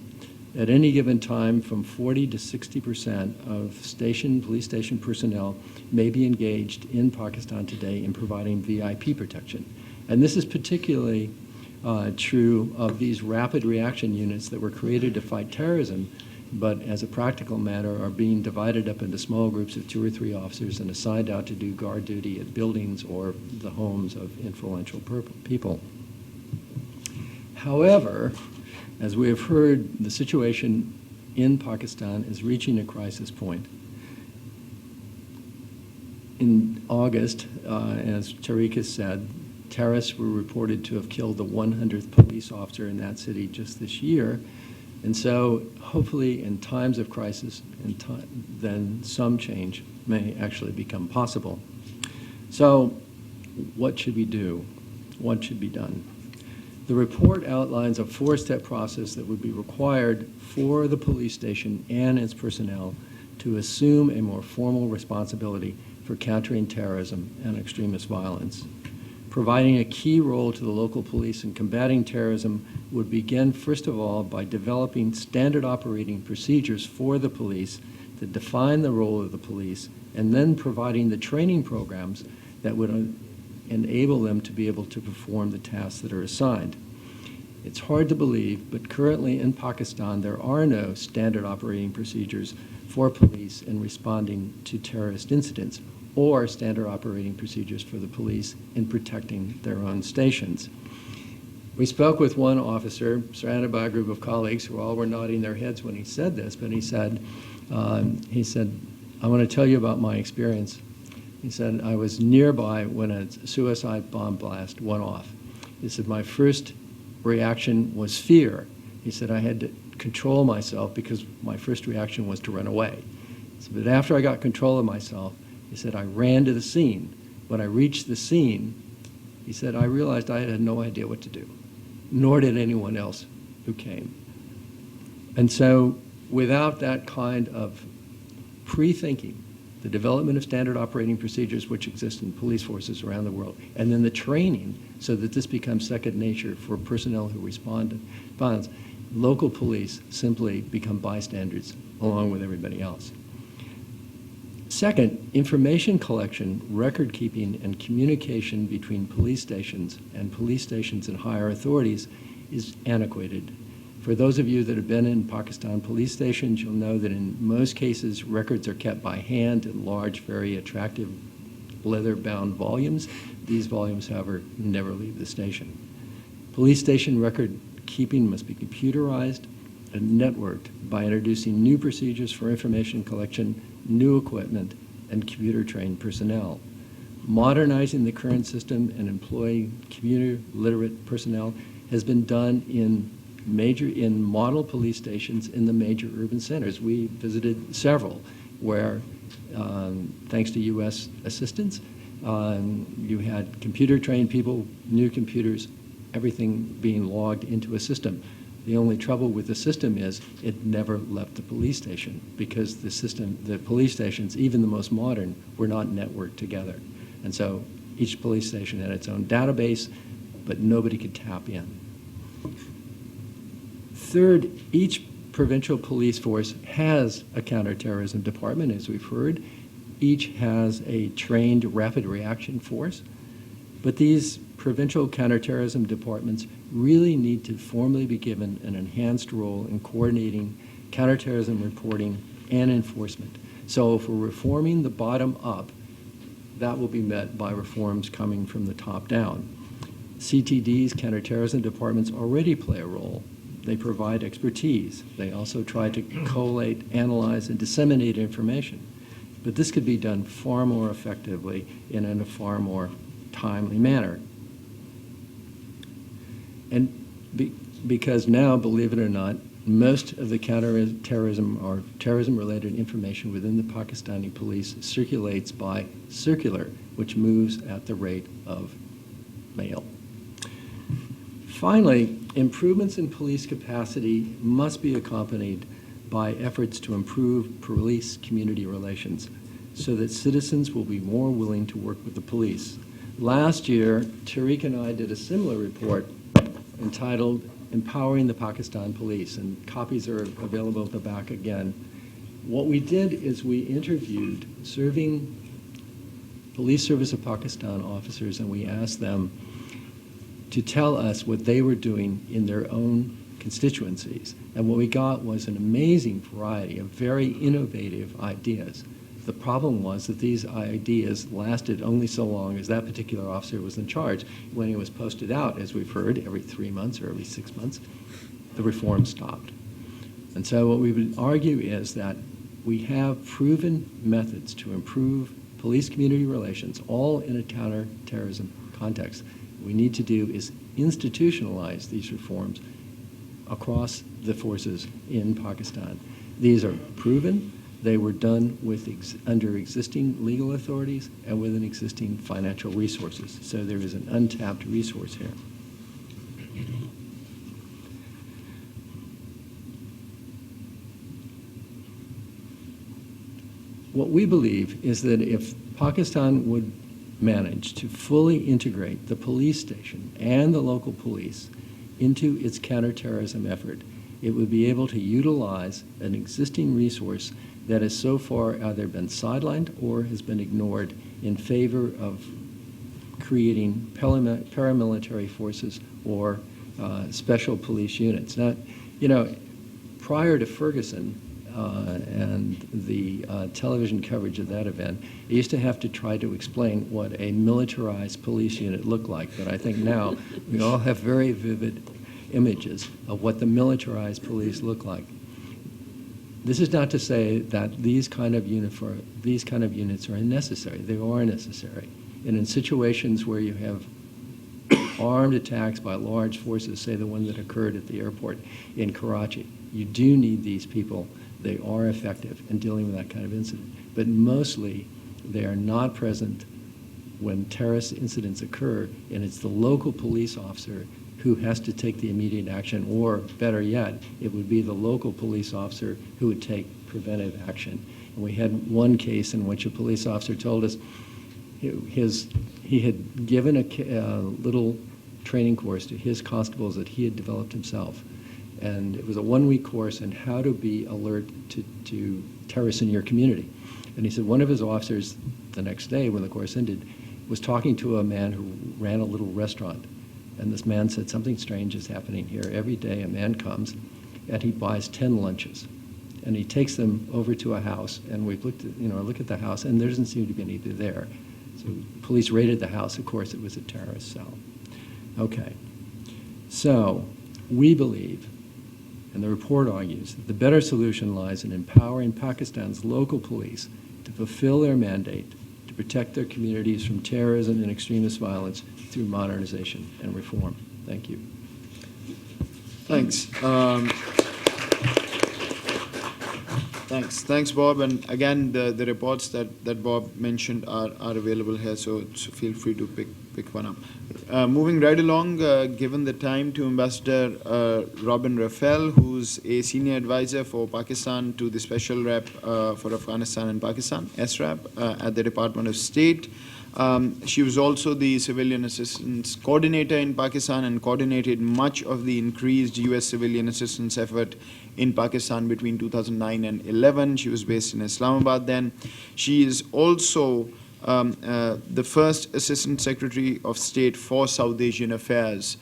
At any given time, from 40 to 60% of police station personnel may be engaged in Pakistan today in providing VIP protection. And this is particularly true of these rapid reaction units that were created to fight terrorism, but as a practical matter are being divided up into small groups of 2 or 3 officers and assigned out to do guard duty at buildings or the homes of influential people. However, as we have heard, the situation in Pakistan is reaching a crisis point. In August, as Tariq has said, terrorists were reported to have killed the 100th police officer in that city just this year. And so hopefully in times of crisis, then some change may actually become possible. So what should we do? What should be done? The report outlines a 4-step process that would be required for the police station and its personnel to assume a more formal responsibility for countering terrorism and extremist violence. Providing a key role to the local police in combating terrorism would begin, first of all, by developing standard operating procedures for the police that define the role of the police, and then providing the training programs that would enable them to be able to perform the tasks that are assigned. It's hard to believe, but currently in Pakistan there are no standard operating procedures for police in responding to terrorist incidents, or standard operating procedures for the police in protecting their own stations. We spoke with one officer, surrounded by a group of colleagues who all were nodding their heads when he said this, but he said, I want to tell you about my experience. He said, I was nearby when a suicide bomb blast went off. He said, my first reaction was fear. He said, I had to control myself because my first reaction was to run away. He said, but after I got control of myself, he said, I ran to the scene. When I reached the scene, he said, I realized I had no idea what to do, nor did anyone else who came. And so without that kind of pre-thinking, the development of standard operating procedures which exist in police forces around the world, and then the training so that this becomes second nature for personnel who respond to violence, local police simply become bystanders along with everybody else. Second, information collection, record keeping, and communication between police stations and higher authorities is antiquated. For those of you that have been in Pakistan police stations, you'll know that in most cases, records are kept by hand in large, very attractive leather-bound volumes. These volumes, however, never leave the station. Police station record keeping must be computerized and networked by introducing new procedures for information collection, new equipment, and computer-trained personnel. Modernizing the current system and employing computer-literate personnel has been done in model police stations in the major urban centers. We visited several where, thanks to U.S. assistance, you had computer-trained people, new computers, everything being logged into a system. The only trouble with the system is it never left the police station because the police stations, even the most modern, were not networked together. And so each police station had its own database, but nobody could tap in. Third, each provincial police force has a counterterrorism department, as we've heard. Each has a trained rapid reaction force. But these provincial counterterrorism departments really need to formally be given an enhanced role in coordinating counterterrorism reporting and enforcement. So if we're reforming the bottom up, that will be met by reforms coming from the top down. CTD's counterterrorism departments already play a role. They provide expertise. They also try to collate, analyze, and disseminate information. But this could be done far more effectively and in a far more timely manner. And because now, believe it or not, most of the counterterrorism or terrorism-related information within the Pakistani police circulates by circular, which moves at the rate of mail. Finally, improvements in police capacity must be accompanied by efforts to improve police-community relations so that citizens will be more willing to work with the police. Last year, Tariq and I did a similar report entitled Empowering the Pakistan Police, and copies are available at the back again. What we did is we interviewed serving Police Service of Pakistan officers, and we asked them to tell us what they were doing in their own constituencies. And what we got was an amazing variety of very innovative ideas. The problem was that these ideas lasted only so long as that particular officer was in charge. When he was posted out, as we've heard, every 3 months or every 6 months, the reform stopped. And so what we would argue is that we have proven methods to improve police-community relations, all in a counterterrorism context. What we need to do is institutionalize these reforms across the forces in Pakistan. These are proven. They were done with under existing legal authorities and within existing financial resources. So there is an untapped resource here. What we believe is that if Pakistan would manage to fully integrate the police station and the local police into its counterterrorism effort, it would be able to utilize an existing resource that has so far either been sidelined or has been ignored in favor of creating paramilitary forces or special police units. Now, you know, prior to Ferguson, and the television coverage of that event, I used to have to try to explain what a militarized police unit looked like. But I think now we all have very vivid images of what the militarized police look like. This is not to say that these kind of units are unnecessary. They are necessary. And in situations where you have armed attacks by large forces, say the one that occurred at the airport in Karachi, you do need these people. They are effective in dealing with that kind of incident. But mostly, they are not present when terrorist incidents occur, and it's the local police officer who has to take the immediate action, or better yet, it would be the local police officer who would take preventive action. And we had one case in which a police officer told us he had given a little training course to his constables that he had developed himself. And it was a one-week course on how to be alert to terrorists in your community. And he said one of his officers, the next day when the course ended, was talking to a man who ran a little restaurant. And this man said, something strange is happening here. Every day a man comes and he buys 10 lunches. And he takes them over to a house, and we've looked at, look at the house, and there doesn't seem to be anything there. So police raided the house. Of course, it was a terrorist cell. Okay. So we believe, and the report argues, that the better solution lies in empowering Pakistan's local police to fulfill their mandate to protect their communities from terrorism and extremist violence through modernization and reform. Thank you. Thanks. Thanks, Bob. And again, the reports that Bob mentioned are available here, so feel free to pick one up. Moving right along, given the time to Ambassador Robin Rafael, who's a senior advisor for Pakistan to the Special Rep for Afghanistan and Pakistan, SRAP, at the Department of State. She was also the Civilian Assistance Coordinator in Pakistan and coordinated much of the increased U.S. civilian assistance effort in Pakistan between 2009 and 11. She was based in Islamabad then. She is also the first Assistant Secretary of State for South Asian Affairs,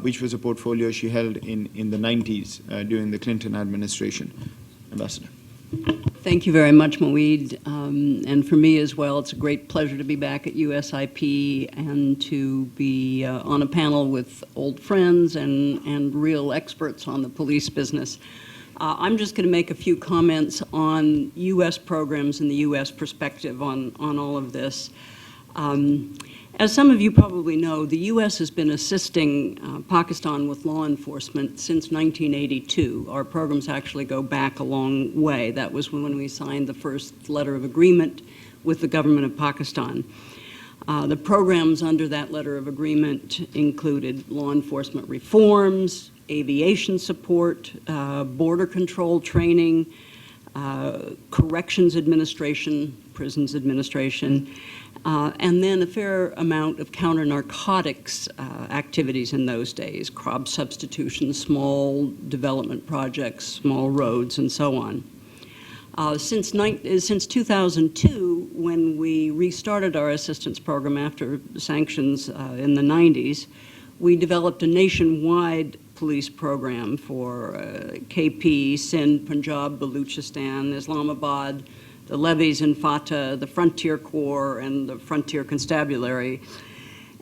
which was a portfolio she held in the 90s during the Clinton administration. Ambassador. Thank you very much, Moeed. And for me as well, it's a great pleasure to be back at USIP and to be on a panel with old friends and real experts on the police business. I'm just going to make a few comments on U.S. programs and the U.S. perspective on all of this. As some of you probably know, the U.S. has been assisting Pakistan with law enforcement since 1982. Our programs actually go back a long way. That was when we signed the first letter of agreement with the government of Pakistan. The programs under that letter of agreement included law enforcement reforms, aviation support, border control training, corrections administration, prisons administration, and then a fair amount of counter-narcotics activities in those days, crop substitution, small development projects, small roads, and so on. Since 2002, when we restarted our assistance program after sanctions in the 90s, we developed a nationwide police program for KP, Sindh, Punjab, Baluchistan, Islamabad, the levies in FATA, the Frontier Corps, and the Frontier Constabulary,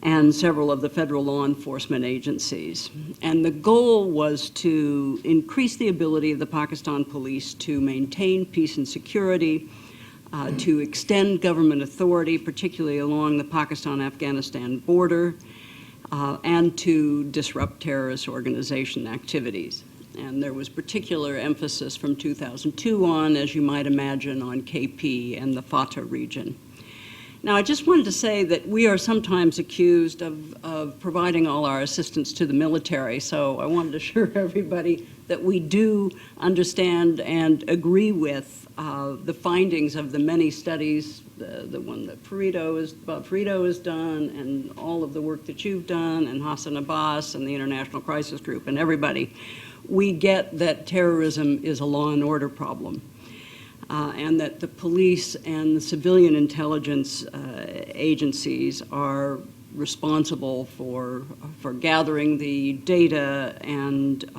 and several of the federal law enforcement agencies. And the goal was to increase the ability of the Pakistan police to maintain peace and security, to extend government authority, particularly along the Pakistan-Afghanistan border, and to disrupt terrorist organization activities. And there was particular emphasis from 2002 on, as you might imagine, on KP and the FATA region. Now, I just wanted to say that we are sometimes accused of providing all our assistance to the military, so I wanted to assure everybody that we do understand and agree with the findings of the many studies, the one that Bob Ferrito has done, and all of the work that you've done, and Hassan Abbas and the International Crisis Group, and everybody. We get that terrorism is a law and order problem. And that the police and the civilian intelligence agencies are responsible for gathering the data and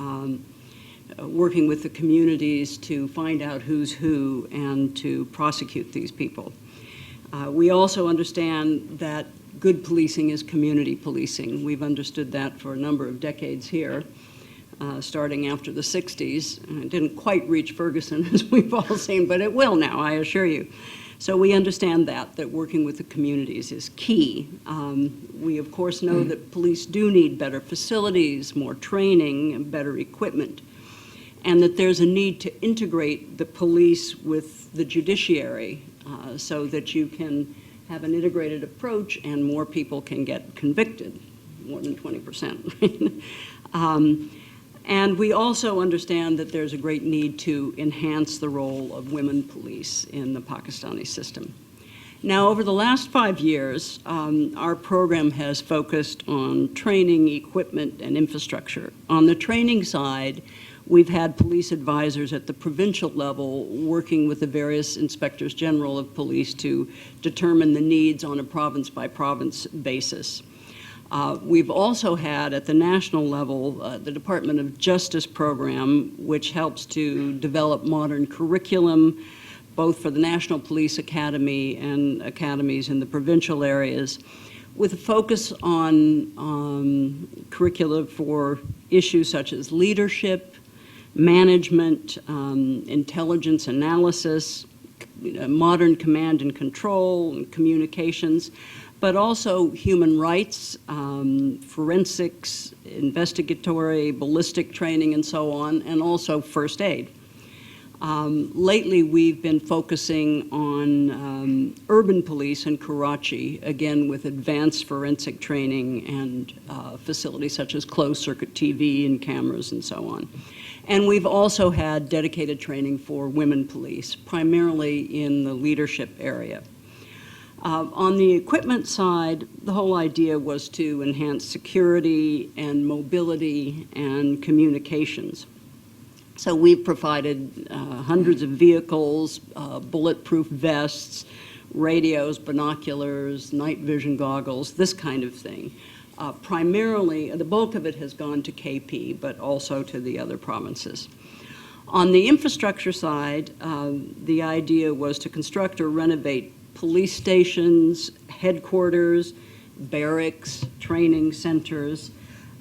working with the communities to find out who's who and to prosecute these people. We also understand that good policing is community policing. We've understood that for a number of decades here, starting after the 60s. It didn't quite reach Ferguson, as we've all seen, but it will now, I assure you. So we understand that working with the communities is key. We, of course, know that police do need better facilities, more training, and better equipment, and that there's a need to integrate the police with the judiciary so that you can have an integrated approach and more people can get convicted, more than 20%. And we also understand that there's a great need to enhance the role of women police in the Pakistani system. Now, over the last 5 years, our program has focused on training, equipment, and infrastructure. On the training side, we've had police advisors at the provincial level working with the various inspectors general of police to determine the needs on a province-by-province basis. We've also had, at the national level, the Department of Justice program, which helps to develop modern curriculum, both for the National Police Academy and academies in the provincial areas, with a focus on curricula for issues such as leadership, management, intelligence analysis, modern command and control, and communications, but also human rights, forensics, investigatory, ballistic training, and so on, and also first aid. Lately, we've been focusing on urban police in Karachi, again with advanced forensic training and facilities such as closed-circuit TV and cameras and so on. And we've also had dedicated training for women police, primarily in the leadership area. On the equipment side, the whole idea was to enhance security and mobility and communications. So we've provided hundreds of vehicles, bulletproof vests, radios, binoculars, night vision goggles, this kind of thing. Primarily, the bulk of it has gone to KP, but also to the other provinces. On the infrastructure side, the idea was to construct or renovate police stations, headquarters, barracks, training centers,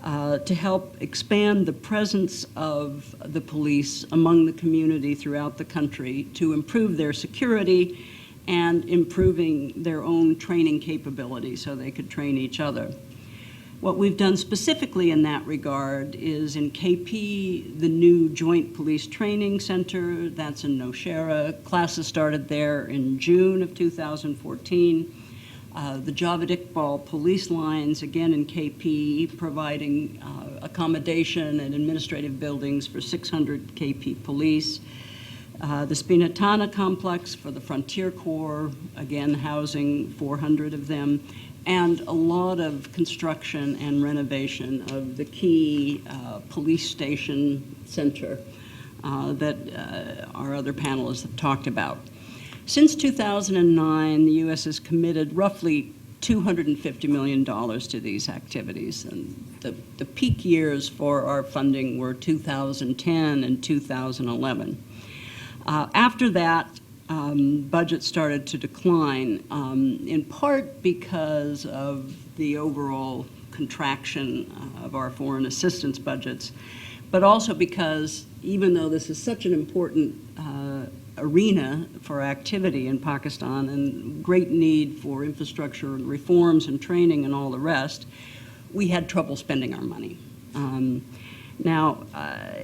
to help expand the presence of the police among the community throughout the country to improve their security and improving their own training capability so they could train each other. What we've done specifically in that regard is in KP, the new Joint Police Training Center, that's in Nowshera. Classes started there in June of 2014. The Javed Iqbal police lines, again in KP, providing accommodation and administrative buildings for 600 KP police. The Spinatana complex for the Frontier Corps, again housing 400 of them, and a lot of construction and renovation of the key police station center that our other panelists have talked about. Since 2009, the U.S. has committed roughly $250 million to these activities, and the peak years for our funding were 2010 and 2011. After that, budget started to decline, in part because of the overall contraction of our foreign assistance budgets, but also because even though this is such an important arena for activity in Pakistan and great need for infrastructure and reforms and training and all the rest, we had trouble spending our money. Now,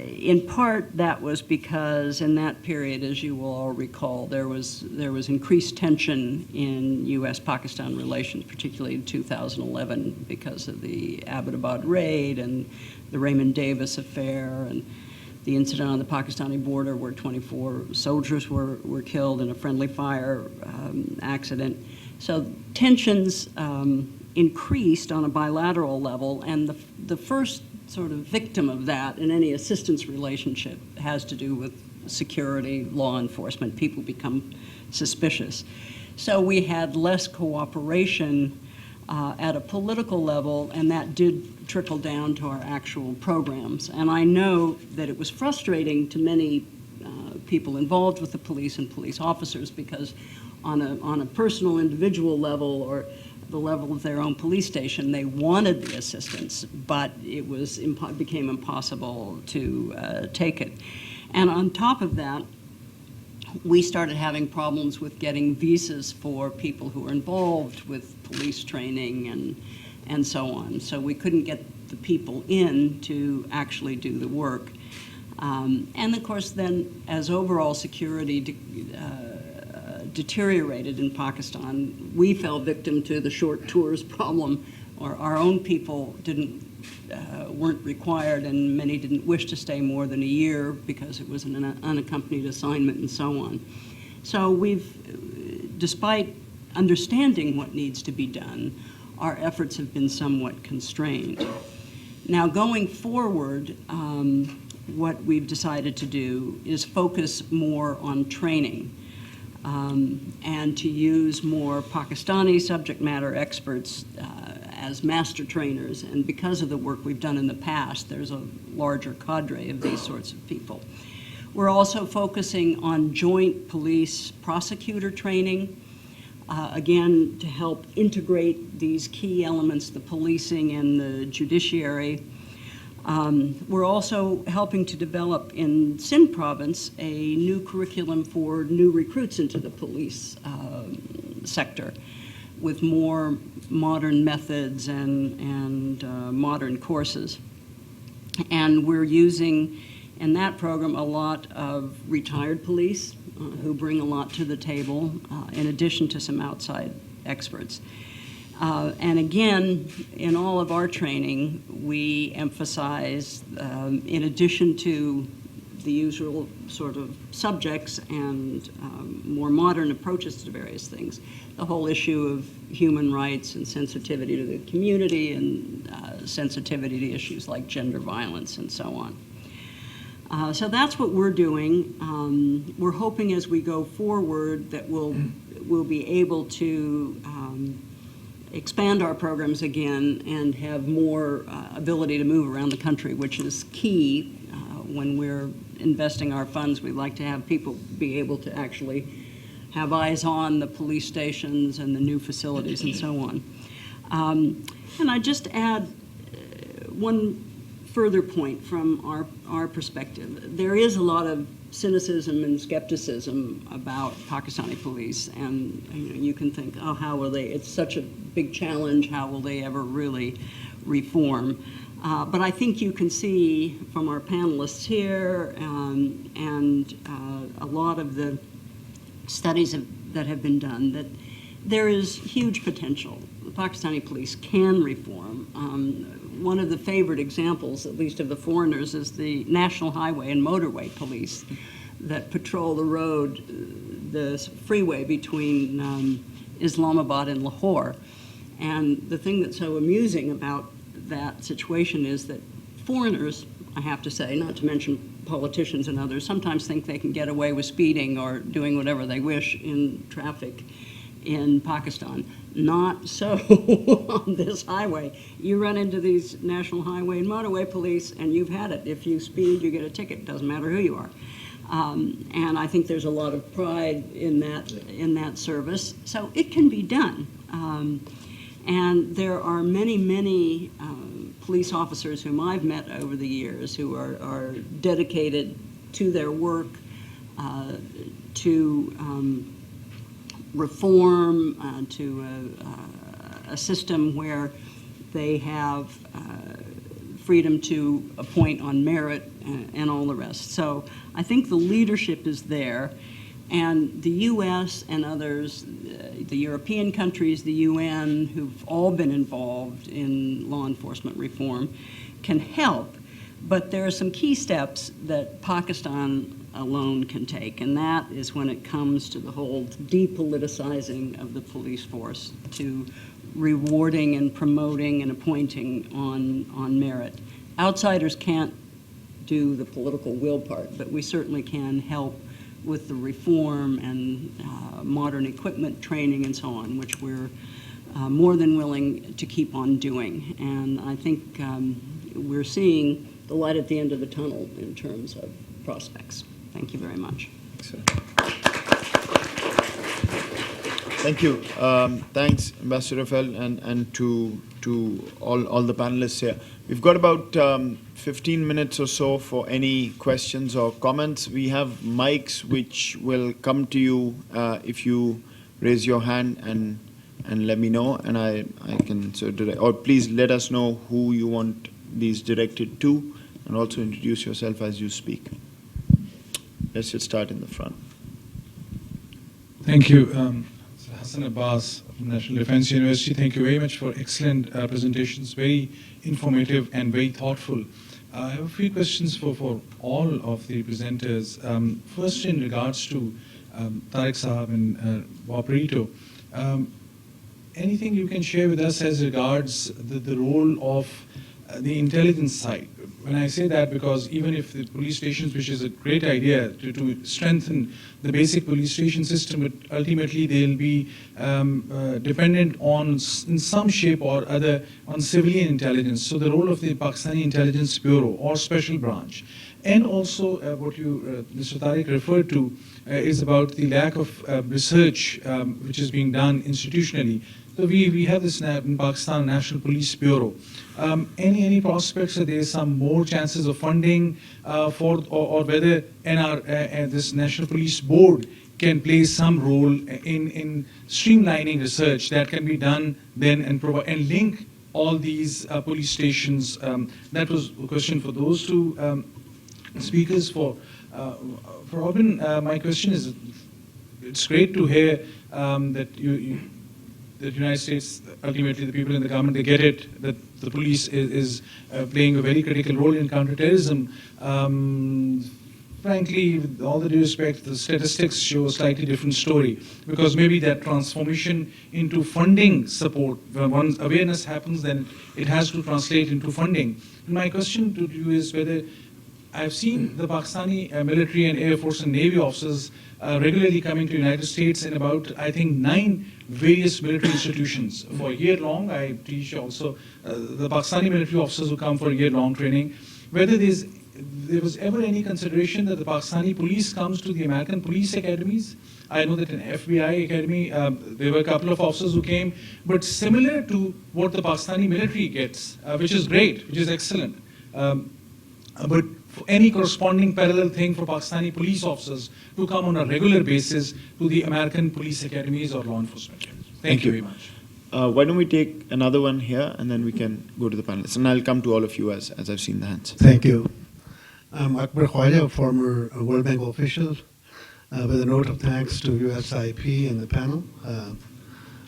in part, that was because in that period, as you will all recall, there was increased tension in U.S.-Pakistan relations, particularly in 2011 because of the Abbottabad raid and the Raymond Davis affair and the incident on the Pakistani border where 24 soldiers were killed in a friendly fire accident. So tensions increased on a bilateral level, and the first sort of victim of that in any assistance relationship has to do with security, law enforcement. People become suspicious. So we had less cooperation at a political level, and that did trickle down to our actual programs. And I know that it was frustrating to many people involved with the police and police officers, because on a personal, individual level, or the level of their own police station, they wanted the assistance, but it became impossible to take it. And on top of that, we started having problems with getting visas for people who were involved with police training and so on. So we couldn't get the people in to actually do the work. And of course, then, as overall security deteriorated in Pakistan, we fell victim to the short tours problem, or our own people weren't required, and many didn't wish to stay more than a year because it was an unaccompanied assignment and so on. So despite understanding what needs to be done, our efforts have been somewhat constrained. Now, going forward, what we've decided to do is focus more on training, and to use more Pakistani subject matter experts as master trainers. And because of the work we've done in the past, there's a larger cadre of these sorts of people. We're also focusing on joint police prosecutor training, again, to help integrate these key elements, the policing and the judiciary. We're also helping to develop in Sindh province a new curriculum for new recruits into the police sector, with more modern methods and modern courses. And we're using in that program a lot of retired police who bring a lot to the table, in addition to some outside experts. And again, in all of our training, we emphasize, in addition to the usual sort of subjects and more modern approaches to various things, the whole issue of human rights and sensitivity to the community, and sensitivity to issues like gender violence and so on. So that's what we're doing. We're hoping as we go forward that we'll be able to expand our programs again and have more ability to move around the country, which is key. When we're investing our funds, we'd like to have people be able to actually have eyes on the police stations and the new facilities and so on. And I just add one further point from our perspective. There is a lot of cynicism and skepticism about Pakistani police, and you can think, oh, how will they, it's such a big challenge, how will they ever really reform? But I think you can see from our panelists here and a lot of the studies that have been done that there is huge potential. The Pakistani police can reform. One of the favorite examples, at least of the foreigners, is the National Highway and Motorway Police that patrol the road, the freeway between Islamabad and Lahore. And the thing that's so amusing about that situation is that foreigners, I have to say, not to mention politicians and others, sometimes think they can get away with speeding or doing whatever they wish in traffic in Pakistan. Not so on this highway. You run into these National Highway and Motorway Police and you've had it. If you speed, you get a ticket. Doesn't matter who you are. And I think there's a lot of pride in that service. So it can be done. And there are many, many police officers whom I've met over the years who are dedicated to their work, to reform, to a system where they have freedom to appoint on merit and all the rest. So I think the leadership is there. And the U.S. and others, the European countries, the UN, who've all been involved in law enforcement reform, can help. But there are some key steps that Pakistan alone can take, and that is when it comes to the whole depoliticizing of the police force, to rewarding and promoting and appointing on merit. Outsiders can't do the political will part, but we certainly can help with the reform and modern equipment training and so on, which we're more than willing to keep on doing. And I think we're seeing the light at the end of the tunnel in terms of prospects. Thank you very much. Thank you. Thanks, Ambassador Feld, and to all the panelists here. We've got about 15 minutes or so for any questions or comments. We have mics which will come to you if you raise your hand and let me know, and I can or please let us know who you want these directed to, and also introduce yourself as you speak. Let's just start in the front. Thank you. Hassan Abbas from National Defense University. Thank you very much for excellent presentations, very informative and very thoughtful. I have a few questions for all of the presenters. First, in regards to Tariq Saab and Bob Perito, anything you can share with us as regards the role of the intelligence side? When I say that, because even if the police stations, which is a great idea to strengthen the basic police station system, but ultimately they'll be dependent on, in some shape or other, on civilian intelligence. So the role of the Pakistani Intelligence Bureau or Special Branch, and also what you, Mr. Tariq, referred to is about the lack of research which is being done institutionally. So we have this in Pakistan National Police Bureau. Any prospects that there is some more chances of funding for, or whether this National Police Board can play some role in streamlining research that can be done then and link all these police stations. That was a question for those two speakers. For Robin, my question is, it's great to hear that the United States, ultimately the people in the government, they get it, that the police is playing a very critical role in counterterrorism. Frankly, with all the due respect, the statistics show a slightly different story, because maybe that transformation into funding support, once awareness happens, then it has to translate into funding. And my question to you is whether I've seen the Pakistani military and Air Force and Navy officers regularly coming to the United States in about, I think, 9 various military institutions. For a year long, I teach also the Pakistani military officers who come for a year-long training. Whether there was ever any consideration that the Pakistani police comes to the American police academies. I know that in FBI academy, there were a couple of officers who came, but similar to what the Pakistani military gets, which is great, which is excellent. But any corresponding parallel thing for Pakistani police officers to come on a regular basis to the American police academies or law enforcement academies. Thank you very much. Why don't we take another one here, and then we can go to the panelists. And I'll come to all of you as I've seen the hands. Thank you. I'm Akbar Khwaja, a former World Bank official, with a note of thanks to USIP and the panel.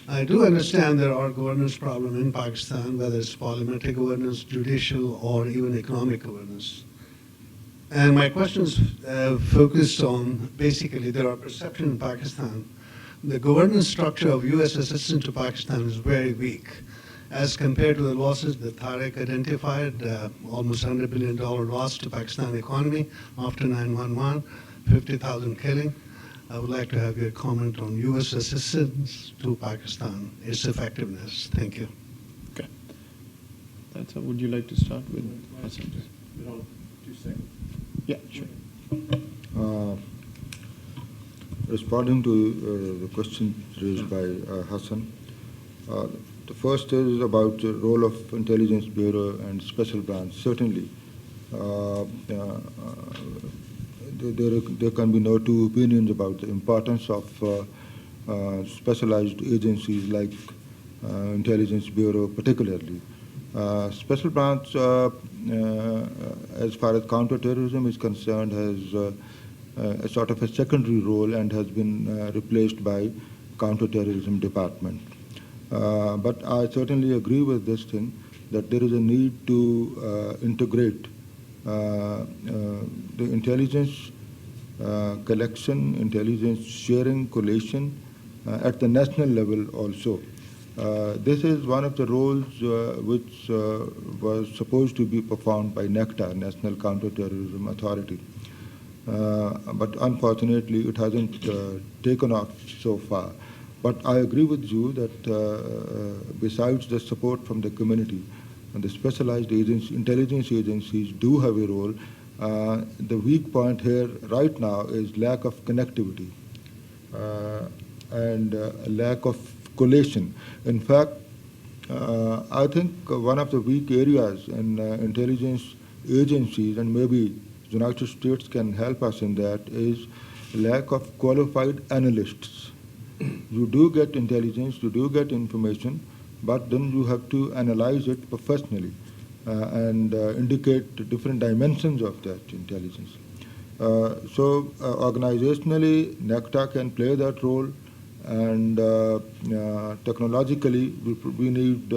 I do understand there are governance problems in Pakistan, whether it's parliamentary governance, judicial, or even economic governance. And my questions focused on, basically, there are perceptions in Pakistan. The governance structure of U.S. assistance to Pakistan is very weak as compared to the losses that Tariq identified, almost $100 billion loss to Pakistan economy after 9/11, 50,000 killing. I would like to have your comment on U.S. assistance to Pakistan, its effectiveness. Thank you. Okay. Would you like to start with? Yeah, sure. Responding to the question raised by Hassan, the first is about the role of Intelligence Bureau and Special Branch. Certainly, there can be no two opinions about the importance of specialized agencies like Intelligence Bureau particularly. Special Branch, as far as counterterrorism is concerned, has a sort of a secondary role and has been replaced by Counterterrorism Department. But I certainly agree with this thing, that there is a need to integrate the intelligence collection, intelligence sharing, collation at the national level also. This is one of the roles which was supposed to be performed by NECTA, National Counterterrorism Authority. But unfortunately, it hasn't taken off so far. But I agree with you that besides the support from the community, and the specialized intelligence agencies do have a role. The weak point here right now is lack of connectivity and lack of collation. In fact, I think one of the weak areas in intelligence agencies, and maybe the United States can help us in that, is lack of qualified analysts. You do get intelligence, you do get information, but then you have to analyze it professionally and indicate different dimensions of that intelligence. So organizationally, NECTA can play that role, and technologically, we need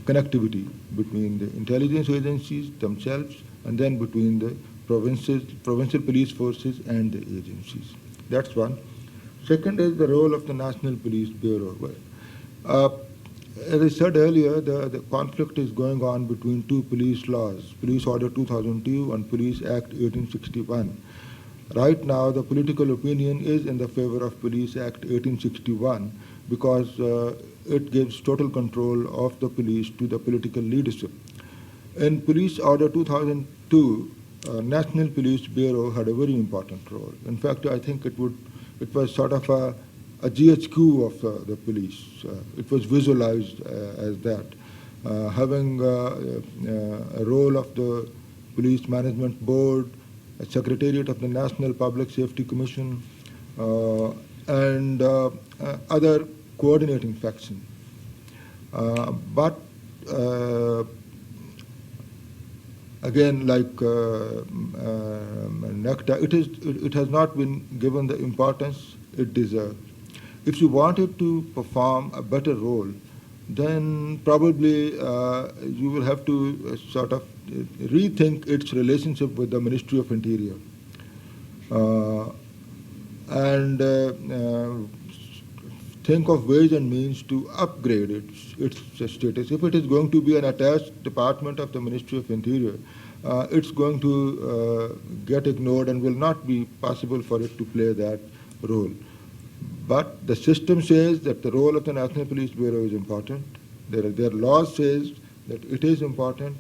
connectivity between the intelligence agencies themselves and then between the provincial police forces and the agencies. That's one. Second is the role of the National Police Bureau. As I said earlier, the conflict is going on between two police laws, Police Order 2002 and Police Act 1861. Right now, the political opinion is in the favor of Police Act 1861 because it gives total control of the police to the political leadership. In Police Order 2002, National Police Bureau had a very important role. In fact, I think it was sort of a GHQ of the police. It was visualized as that. Having a role of the Police Management Board, a Secretariat of the National Public Safety Commission, and other coordinating factions. But again, like NECTA, it has not been given the importance it deserves. If you wanted to perform a better role, then probably you will have to sort of rethink its relationship with the Ministry of Interior and think of ways and means to upgrade its status. If it is going to be an attached department of the Ministry of Interior, it's going to get ignored and will not be possible for it to play that role. But the system says that the role of the National Police Bureau is important. Their law says that it is important,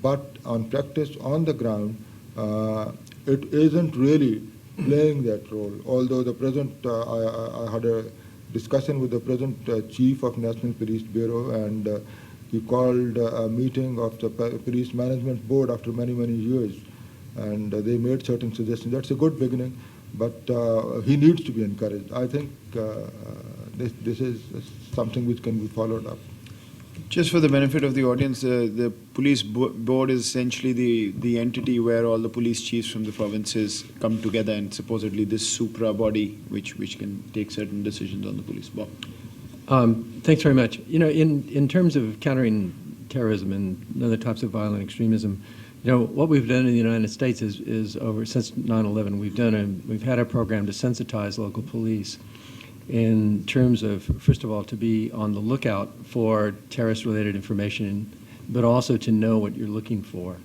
but on practice, on the ground, it isn't really playing that role. Although the present, I had a discussion with the present chief of National Police Bureau, and he called a meeting of the Police Management Board after many, many years, and they made certain suggestions. That's a good beginning, but he needs to be encouraged. I think this is something which can be followed up. Just for the benefit of the audience, the police board is essentially the entity where all the police chiefs from the provinces come together, and supposedly this supra body which can take certain decisions on the police board. Thanks very much. You know, in terms of countering terrorism and other types of violent extremism, you know, what we've done in the United States is over since 9/11, we've had a program to sensitize local police in terms of, first of all, to be on the lookout for terrorist-related information, but also to know what you're looking for.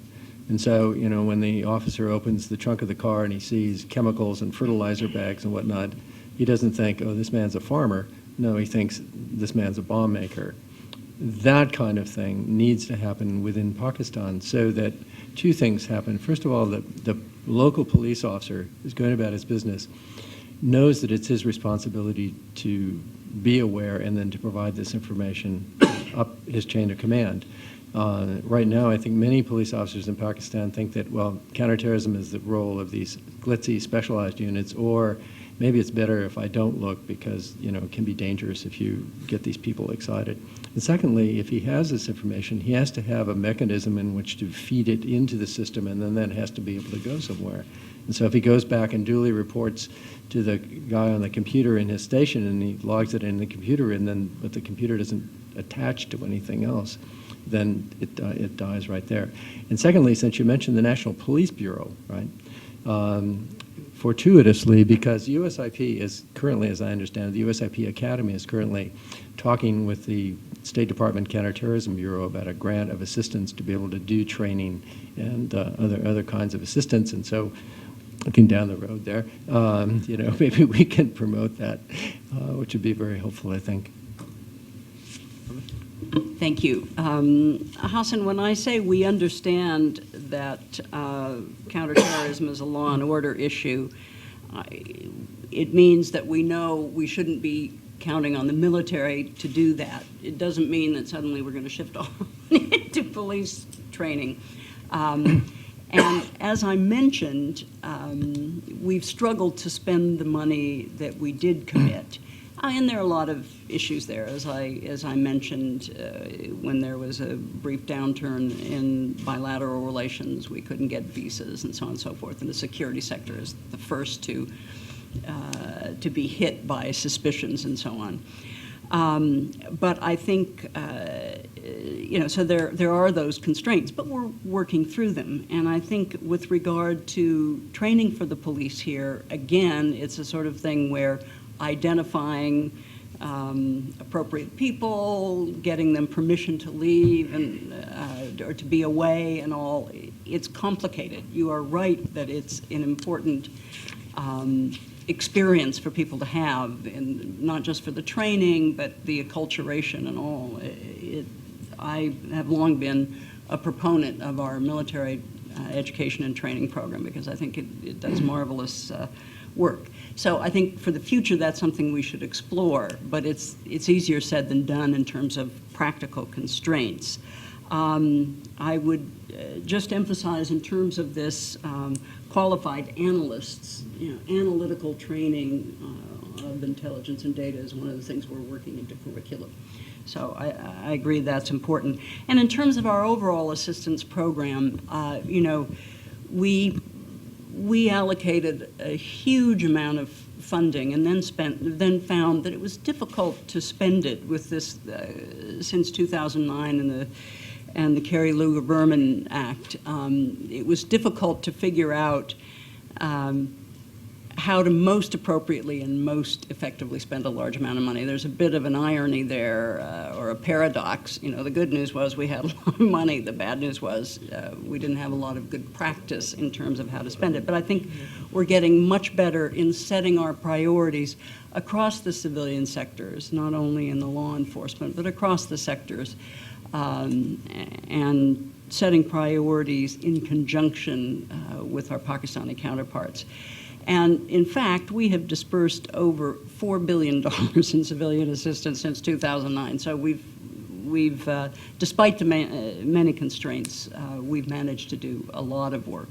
And so, you know, when the officer opens the trunk of the car and he sees chemicals and fertilizer bags and whatnot, he doesn't think, oh, this man's a farmer. No, he thinks this man's a bomb maker. That kind of thing needs to happen within Pakistan so that two things happen. First of all, the local police officer is going about his business, knows that it's his responsibility to be aware and then to provide this information up his chain of command. Right now, I think many police officers in Pakistan think that, well, counterterrorism is the role of these glitzy specialized units, or maybe it's better if I don't look because, you know, it can be dangerous if you get these people excited. And secondly, if he has this information, he has to have a mechanism in which to feed it into the system, and then that has to be able to go somewhere. And so if he goes back and duly reports to the guy on the computer in his station and he logs it in the computer, and then but the computer doesn't attach to anything else, then it dies right there. And secondly, since you mentioned the National Police Bureau, right? Fortuitously, because USIP is currently, as I understand it, the USIP Academy is currently talking with the State Department Counterterrorism Bureau about a grant of assistance to be able to do training and other kinds of assistance. And so looking down the road there, maybe we can promote that, which would be very helpful, I think. Thank you. Hassan, when I say we understand that counterterrorism is a law and order issue, it means that we know we shouldn't be counting on the military to do that. It doesn't mean that suddenly we're going to shift all to police training. And as I mentioned, we've struggled to spend the money that we did commit. And there are a lot of issues there, as I mentioned, when there was a brief downturn in bilateral relations, we couldn't get visas and so on and so forth. And the security sector is the first to be hit by suspicions and so on. But I think, so there are those constraints, but we're working through them. And I think with regard to training for the police here, again, it's a sort of thing where identifying appropriate people, getting them permission to leave and or to be away and all, it's complicated. You are right that it's an important experience for people to have, and not just for the training, but the acculturation and all. I have long been a proponent of our military education and training program because I think it does marvelous work. So I think for the future that's something we should explore, but it's easier said than done in terms of practical constraints. I would just emphasize in terms of this qualified analysts, analytical training of intelligence and data is one of the things we're working into curriculum. So I agree that's important. And in terms of our overall assistance program, we allocated a huge amount of funding and then found that it was difficult to spend it with this since 2009 and the Kerry Lugar-Berman Act. It was difficult to figure out how to most appropriately and most effectively spend a large amount of money. There's a bit of an irony there, or a paradox. The good news was we had a lot of money. The bad news was we didn't have a lot of good practice in terms of how to spend it. But I think we're getting much better in setting our priorities across the civilian sectors, not only in the law enforcement, but across the sectors, and setting priorities in conjunction with our Pakistani counterparts. And in fact, we have dispersed over $4 billion in civilian assistance since 2009. So we've despite the many constraints, we've managed to do a lot of work.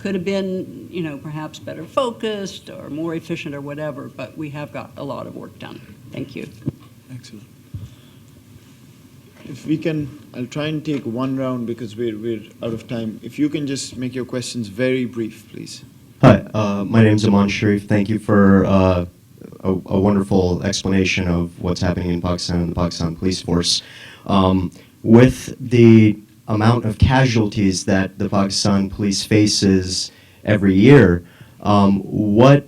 Could have been, perhaps better focused or more efficient or whatever, but we have got a lot of work done. Thank you. Excellent. If we can, I'll try and take one round because we're out of time. If you can just make your questions very brief, please. Hi, my name is Aman Sharif. Thank you for a wonderful explanation of what's happening in Pakistan and the Pakistan police force. With the amount of casualties that the Pakistan police faces every year, what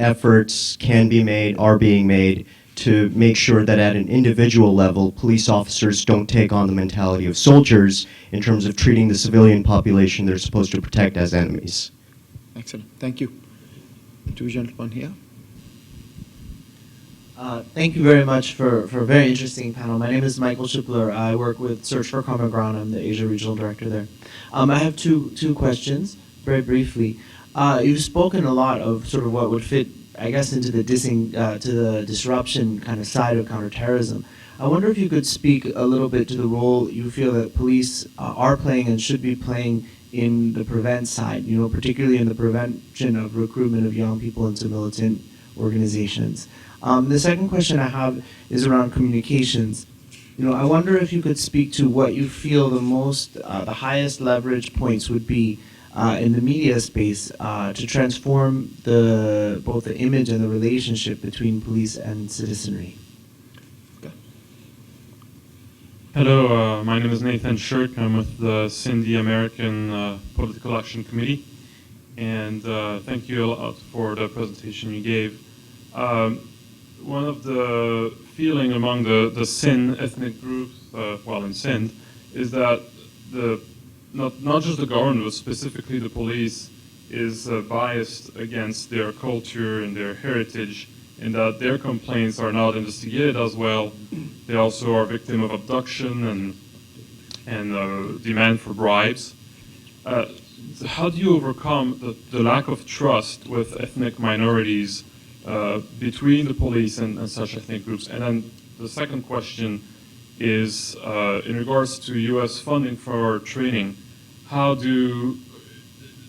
efforts can be made, are being made, to make sure that at an individual level, police officers don't take on the mentality of soldiers in terms of treating the civilian population they're supposed to protect as enemies? Excellent. Thank you. Two gentlemen here. Thank you very much for a very interesting panel. My name is Michael Shipler. I work with Search for Common Ground. I'm the Asia Regional Director there. I have two questions, very briefly. You've spoken a lot of sort of what would fit, I guess, into the to the disruption kind of side of counterterrorism. I wonder if you could speak a little bit to the role you feel that police are playing and should be playing in the prevent side, particularly in the prevention of recruitment of young people into militant organizations. The second question I have is around communications. I wonder if you could speak to what you feel the highest leverage points would be in the media space to transform both the image and the relationship between police and citizenry. Hello, my name is Nathan Shirk. I'm with the Sindhi American Political Action Committee, and thank you a lot for the presentation you gave. One of the feeling among the Sindh ethnic groups, in Sindh, is that not just the government, but specifically the police, is biased against their culture and their heritage, and that their complaints are not investigated as well. They also are victim of abduction and demand for bribes. How do you overcome the lack of trust with ethnic minorities between the police and such ethnic groups? And then the second question is in regards to U.S. funding for training.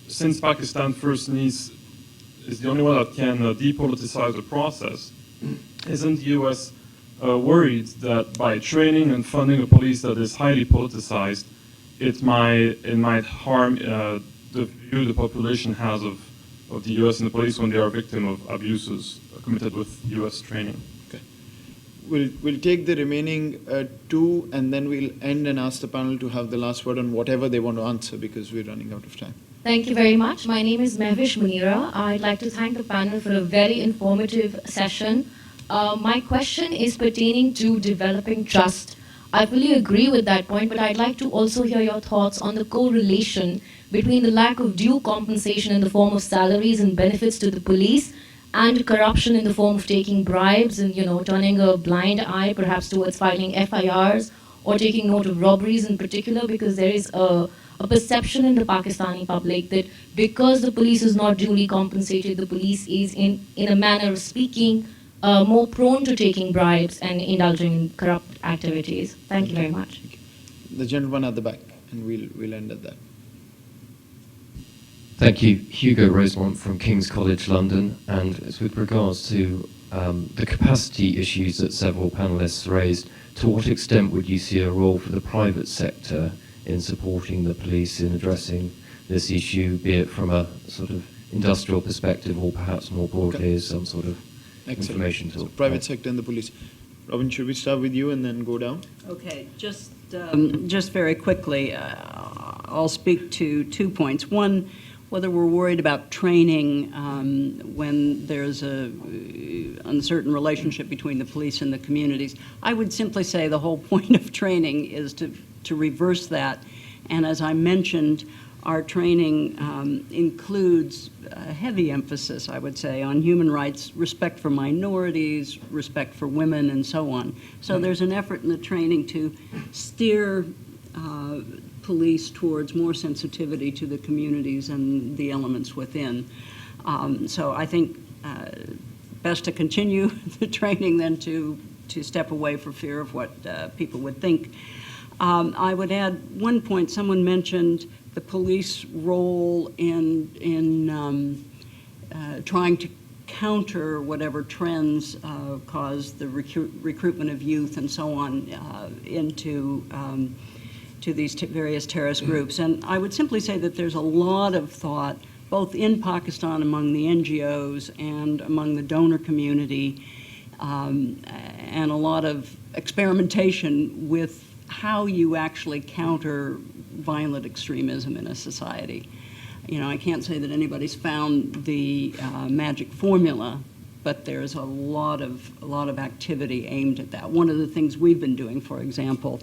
Since Pakistan First is the only one that can depoliticize the process, isn't the U.S. Worried that by training and funding a police that is highly politicized, it might harm the view the population has of the U.S. and the police when they are victim of abuses committed with U.S. training? Okay. We'll take the remaining two, and then we'll end and ask the panel to have the last word on whatever they want to answer, because we're running out of time. Thank you very much. My name is Mehvish Munira. I'd like to thank the panel for a very informative session. My question is pertaining to developing trust. I fully agree with that point, but I'd like to also hear your thoughts on the correlation between the lack of due compensation in the form of salaries and benefits to the police and corruption in the form of taking bribes and, turning a blind eye perhaps towards filing FIRs or taking note of robberies in particular, because there is a perception in the Pakistani public that because the police is not duly compensated, the police is, in a manner of speaking, more prone to taking bribes and indulging in corrupt activities. Thank you very much. The gentleman at the back, and we'll end at that. Thank you. Hugo Rosemont from King's College London, and it's with regards to the capacity issues that several panelists raised. To what extent would you see a role for the private sector in supporting the police in addressing this issue, be it from a sort of industrial perspective or perhaps more broadly as some sort of information tool? So private sector and the police. Robin, should we start with you and then go down? Okay, just very quickly, I'll speak to 2 points. One, whether we're worried about training when there's an uncertain relationship between the police and the communities. I would simply say the whole point of training is to reverse that. And as I mentioned, our training includes a heavy emphasis, I would say, on human rights, respect for minorities, respect for women, and so on. So there's an effort in the training to steer police towards more sensitivity to the communities and the elements within. So I think best to continue the training than to step away for fear of what people would think. I would add one point. Someone mentioned the police role in trying to counter whatever trends cause the recruitment of youth and so on into to these various terrorist groups. And I would simply say that there's a lot of thought, both in Pakistan among the NGOs and among the donor community, and a lot of experimentation with how you actually counter violent extremism in a society. I can't say that anybody's found the magic formula, but there's a lot of activity aimed at that. One of the things we've been doing, for example,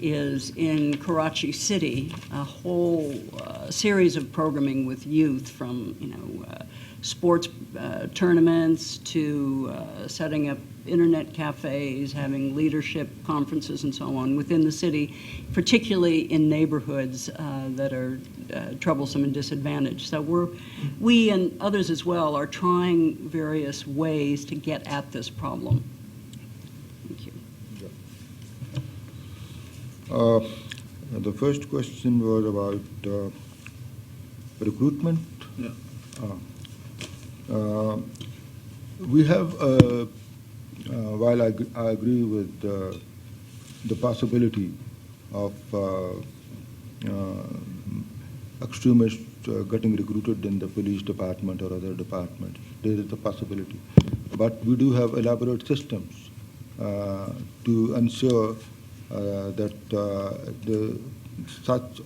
is in Karachi City, a whole series of programming with youth, from sports tournaments to setting up internet cafes, having leadership conferences and so on within the city, particularly in neighborhoods that are troublesome and disadvantaged. So we and others as well are trying various ways to get at this problem. Thank you. The first question was about recruitment. Yeah. We have, while I agree with the possibility of extremists getting recruited in the police department or other departments, there is a possibility. But we do have elaborate systems to ensure that such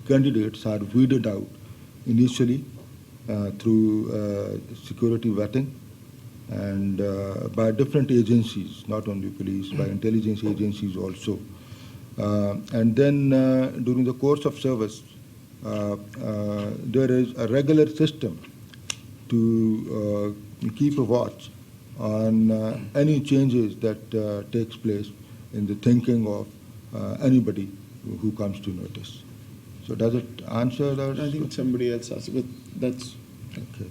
candidates are weeded out initially through security vetting and by different agencies, not only police, by intelligence agencies also. And then during the course of service, there is a regular system to keep a watch on any changes that takes place in the thinking of anybody who comes to notice. So does it answer that? I think somebody else asked, but that's Okay.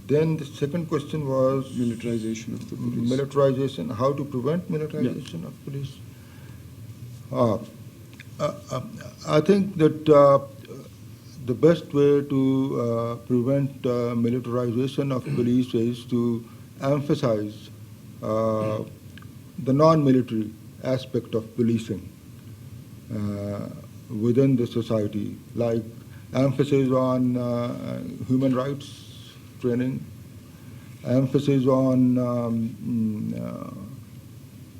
Then the second question was militarization of the police. militarization, how to prevent militarization of police. I think that the best way to prevent militarization of police is to emphasize the non-military aspect of policing within the society, like emphasis on human rights training, emphasis on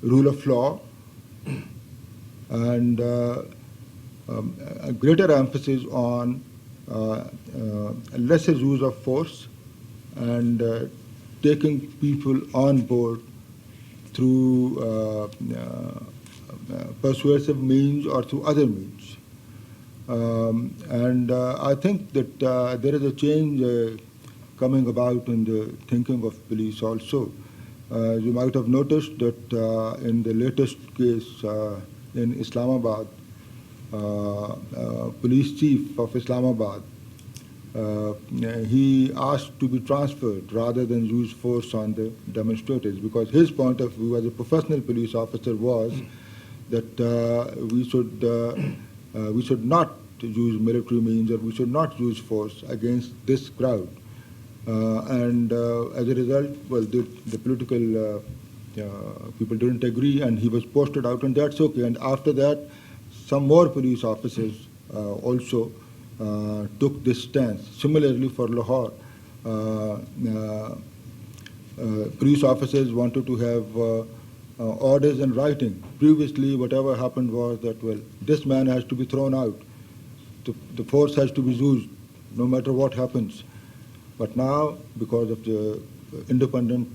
rule of law, and a greater emphasis on lesser use of force and taking people on board through persuasive means or through other means. And I think that there is a change coming about in the thinking of police also. You might have noticed that in the latest case in Islamabad, police chief of Islamabad, he asked to be transferred rather than use force on the demonstrators, because his point of view as a professional police officer was that we should not use military means, or we should not use force against this crowd. And as a result, well, the political people didn't agree, and he was posted out, and that's okay. And after that, some more police officers also took this stance. Similarly, for Lahore, police officers wanted to have orders in writing. Previously, whatever happened was that, well, this man has to be thrown out. The force has to be used, no matter what happens. But now, because of the independent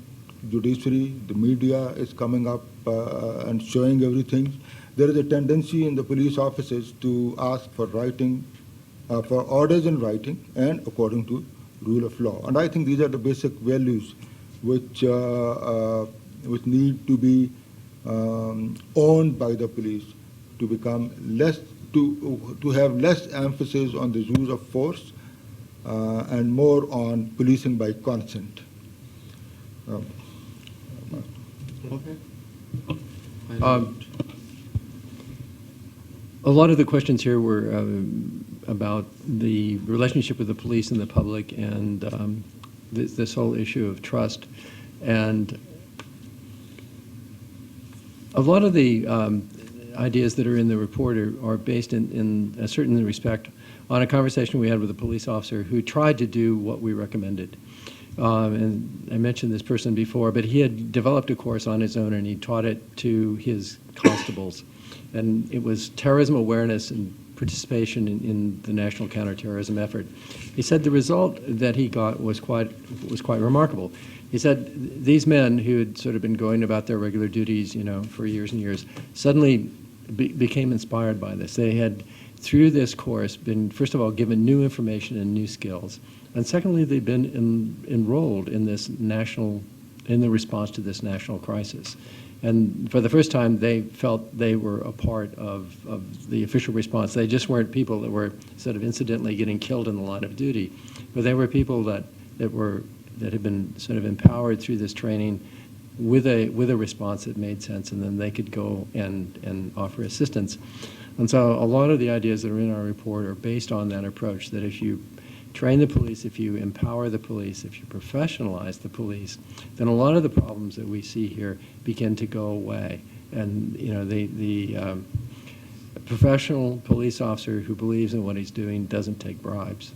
judiciary, the media is coming up and showing everything. There is a tendency in the police officers to ask for writing, for orders in writing, and according to rule of law. And I think these are the basic values which need to be owned by the police to become less, to have less emphasis on the use of force and more on policing by consent. A lot of the questions here were about the relationship with the police and the public, and this whole issue of trust. And a lot of the ideas that are in the report are based in a certain respect on a conversation we had with a police officer who tried to do what we recommended. And I mentioned this person before, but he had developed a course on his own, and he taught it to his constables. And it was terrorism awareness and participation in the national counterterrorism effort. He said the result that he got was quite remarkable. He said these men who had sort of been going about their regular duties, for years and years, suddenly became inspired by this. They had, through this course, been, first of all, given new information and new skills. And secondly, they've been enrolled in the response to this national crisis. And for the first time, they felt they were a part of the official response. They just weren't people that were sort of incidentally getting killed in the line of duty, but they were people that had been sort of empowered through this training with a response that made sense, and then they could go and offer assistance. And so a lot of the ideas that are in our report are based on that approach, that if you train the police, if you empower the police, if you professionalize the police, then a lot of the problems that we see here begin to go away. And the professional police officer who believes in what he's doing doesn't take bribes,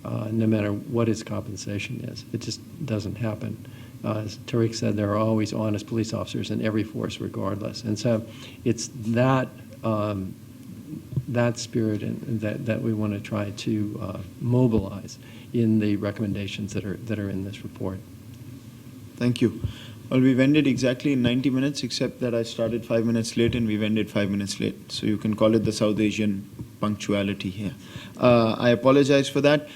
no matter what his compensation is. It just doesn't happen. As Tariq said, there are always honest police officers in every force regardless. And so it's that spirit that we want to try to mobilize in the recommendations that are in this report. Thank you. Well, we've ended exactly in 90 minutes, except that I started 5 minutes late and we've ended 5 minutes late. So you can call it the South Asian punctuality here. I apologize for that.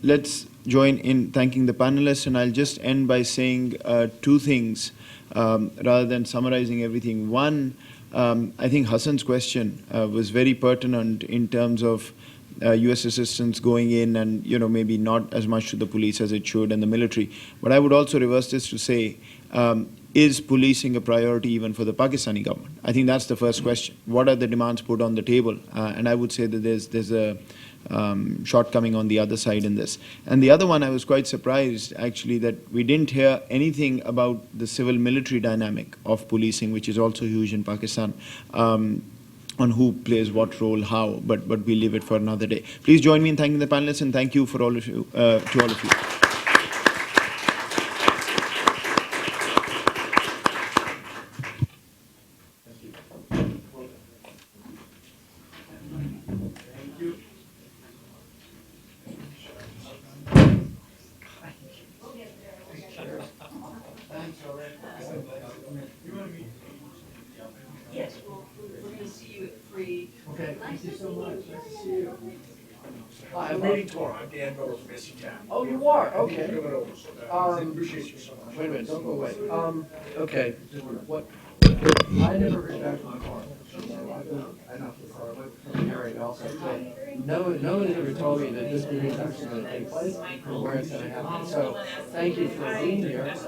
Let's join in thanking the panelists, and I'll just end by saying two things rather than summarizing everything. One, I think Hassan's question was very pertinent in terms of U.S. assistance going in and, maybe not as much to the police as it should and the military. But I would also reverse this to say, is policing a priority even for the Pakistani government? I think that's the first question. What are the demands put on the table? And I would say that there's a shortcoming on the other side in this. And the other one, I was quite surprised, actually, that we didn't hear anything about the civil-military dynamic of policing, which is also huge in Pakistan. On who plays what role, how, but we leave it for another day. Please join me in thanking the panelists, and thank you for all of you, to all of you. Yes, we're going to see you at 3. Okay, thank you so much. Nice to see you. I'm reading Torah. I'm Dan Miller from SCTAP. Oh, you are? Okay. I appreciate you so much. Wait a minute, don't go away. Okay, what, I never heard back from the car. I'm not the car, but from Harry also. So no one ever told me that this meeting is actually going to take place or where it's going to happen. So thank you for being here. That's